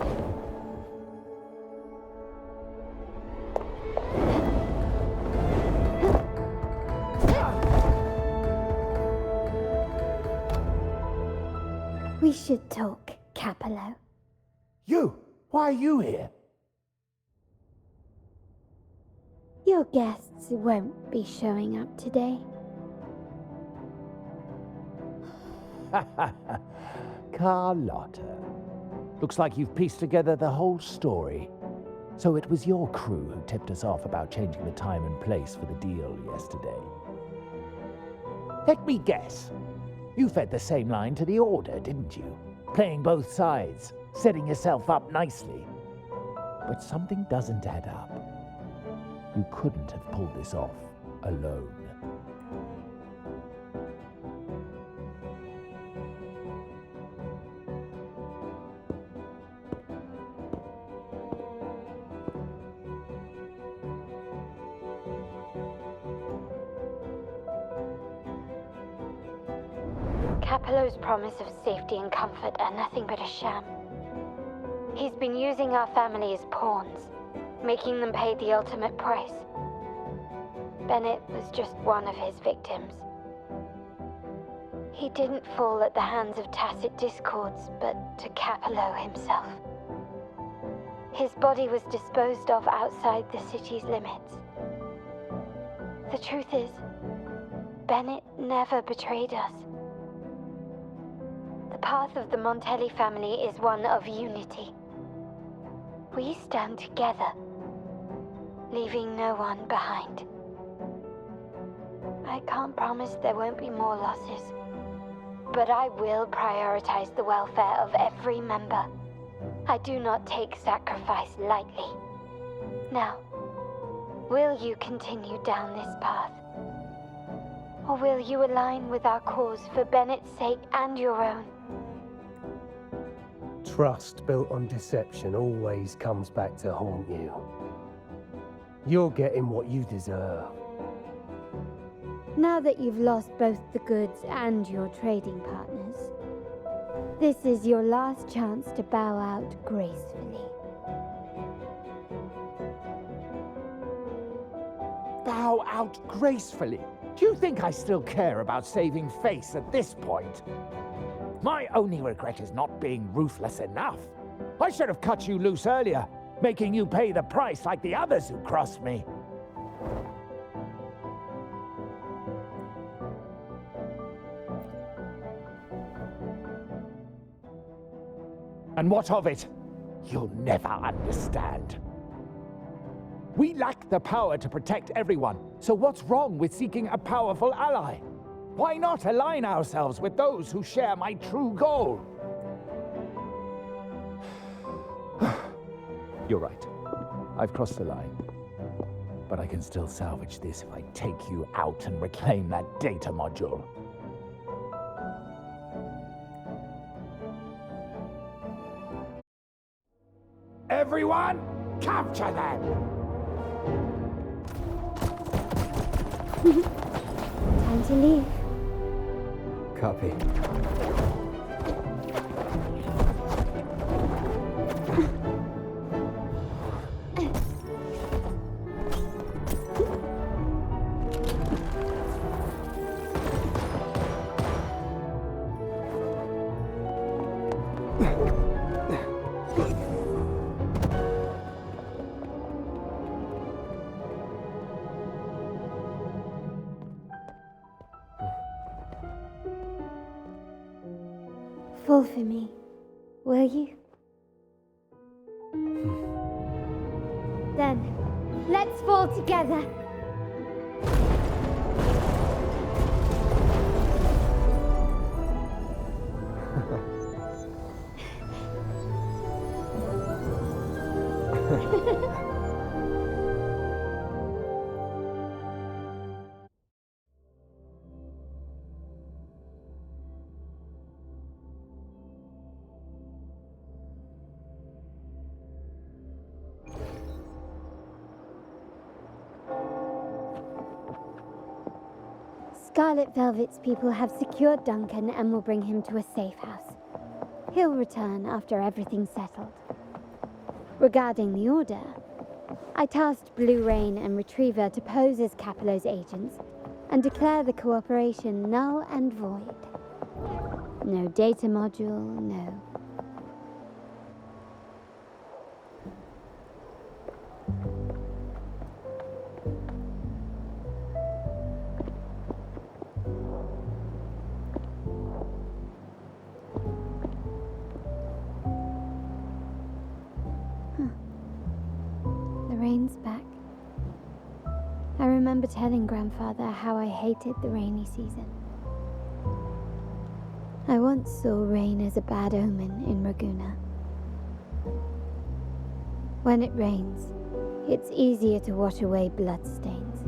[SPEAKER 5] We should talk, Capello.
[SPEAKER 2] You! Why are you here?
[SPEAKER 5] Your guests won't be showing up today.
[SPEAKER 2] Carlotta. Looks like you've pieced together the whole story. So it was your crew who tipped us off about changing the time and place for the deal yesterday. Let me guess. You fed the same line to the Order, didn't you? Playing both sides, setting yourself up nicely. But something doesn't add up. You couldn't have pulled this off alone.
[SPEAKER 15] Capello's promise of safety and comfort are nothing but a sham. He's been using our family as pawns, making them pay the ultimate price. Bennett was just one of his victims. He didn't fall at the hands of tacit discords, but to Capello himself. His body was disposed of outside the city's limits. The truth is, Bennett never betrayed us. The path of the Montelli family is one of unity. We stand together, leaving no one behind. I can't promise there won't be more losses, but I will prioritize the welfare of every member. I do not take sacrifice lightly. Now, will you continue down this path? Or will you align with our cause for Bennett's sake and your own?
[SPEAKER 8] Trust built on deception always comes back to haunt you. You're getting what you deserve.
[SPEAKER 5] Now that you've lost both the goods and your trading partners, this is your last chance to bow out gracefully.
[SPEAKER 12] Bow out gracefully? Do you think I still care about saving face at this point? My only regret is not being ruthless enough. I should have cut you loose earlier, making you pay the price like the others who crossed me. And what of it? You'll never understand. We lack the power to protect everyone, so what's wrong with seeking a powerful ally? Why not align ourselves with those who share my true goal?
[SPEAKER 2] You're right. I've crossed the line. But I can still salvage this if I take you out and reclaim that data module.
[SPEAKER 12] Everyone, capture them!
[SPEAKER 5] Time to leave.
[SPEAKER 1] Copy.
[SPEAKER 5] Fall for me, will you? Then, let's fall together. Scarlet Velvet's people have secured Duncan and will bring him to a safe house. He'll return after everything's settled. Regarding the Order, I tasked Blue Rain and Retriever to pose as Capello's agents and declare the cooperation null and void. No data module, no. Rain's back. I remember telling Grandfather how I hated the rainy season. I once saw rain as a bad omen in Raguna. When it rains, it's easier to wash away bloodstains.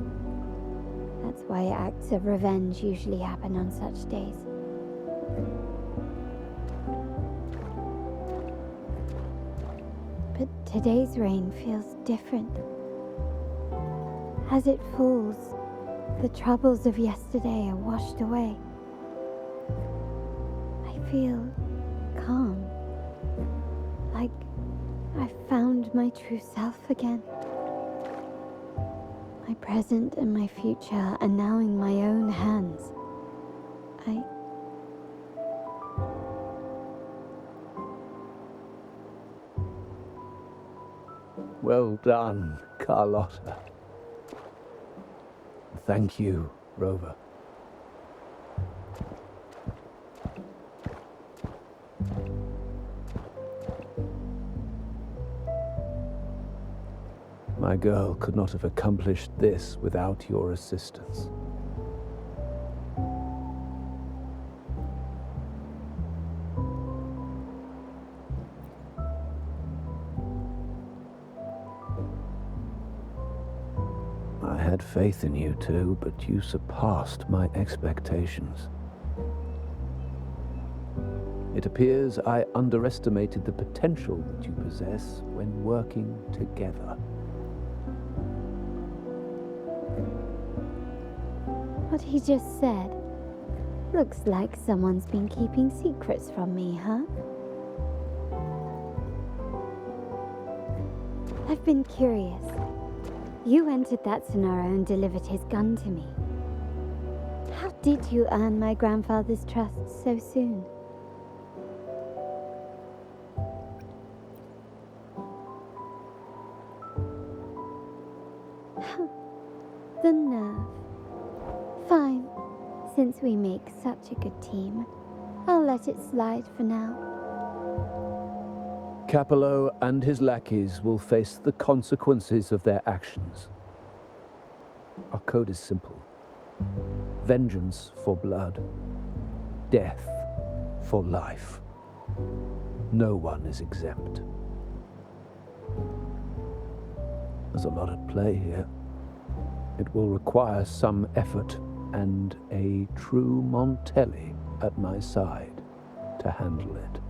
[SPEAKER 5] That's why acts of revenge usually happen on such days. But today's rain feels different. As it falls, the troubles of yesterday are washed away. I feel calm, like I've found my true self again. My present and my future are now in my own hands.
[SPEAKER 4] Well done, Carlotta. Thank you, Rover. My girl could not have accomplished this without your assistance. I had faith in you too, but you surpassed my expectations. It appears I underestimated the potential that you possess when working together.
[SPEAKER 5] What he just said. Looks like someone's been keeping secrets from me, huh? I've been curious. You entered that Sonora and delivered his gun to me. How did you earn my grandfather's trust so soon? The nerve. Fine. Since we make such a good team, I'll let it slide for now.
[SPEAKER 4] Capello and his lackeys will face the consequences of their actions. Our code is simple. Vengeance for blood. Death for life. No one is exempt. There's a lot at play here. It will require some effort and a true Montelli at my side to handle it.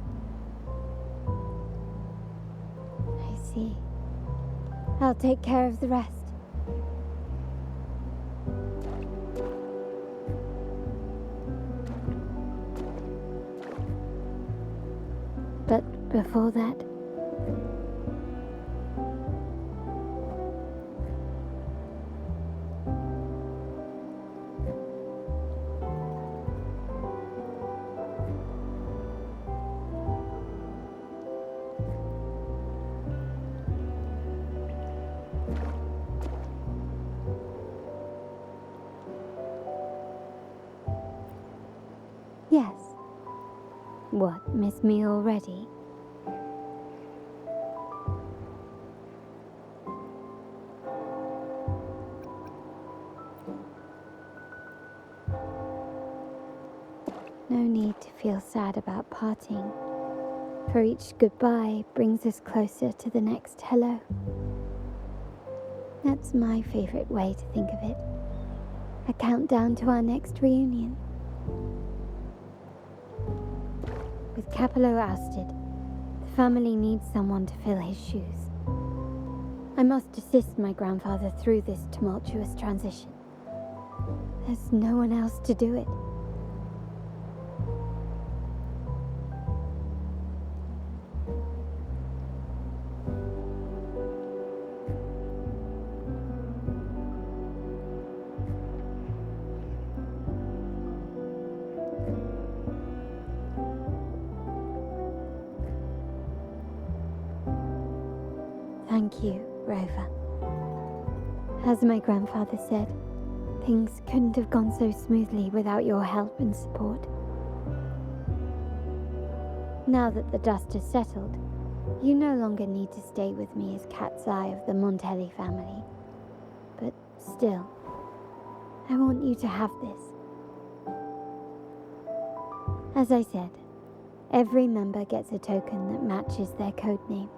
[SPEAKER 5] I see. I'll take care of the rest. But before that... Yes. What, miss me already? No need to feel sad about parting, for each goodbye brings us closer to the next hello. That's my favorite way to think of it. A countdown to our next reunion. With Capello ousted, the family needs someone to fill his shoes. I must assist my grandfather through this tumultuous transition. There's no one else to do it. Thank you, Rover. As my grandfather said, things couldn't have gone so smoothly without your help and support. Now that the dust has settled, you no longer need to stay with me as cat's eye of the Montelli family. But still, I want you to have this. As I said, every member gets a token that matches their code name.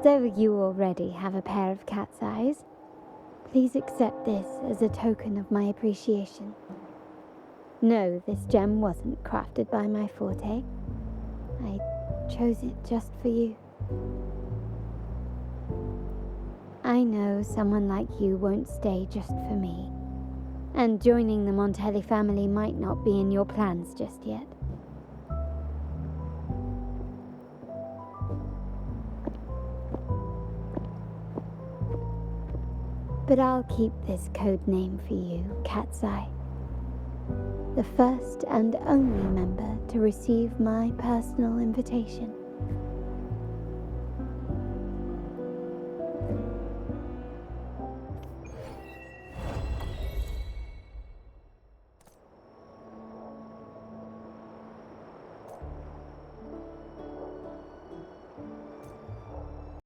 [SPEAKER 5] Though you already have a pair of cat's eyes, please accept this as a token of my appreciation. No, this gem wasn't crafted by my forte. I chose it just for you. I know someone like you won't stay just for me, and joining the Montelli family might not be in your plans just yet. But I'll keep this code name for you, Cat's Eye. The first and only member to receive my personal invitation.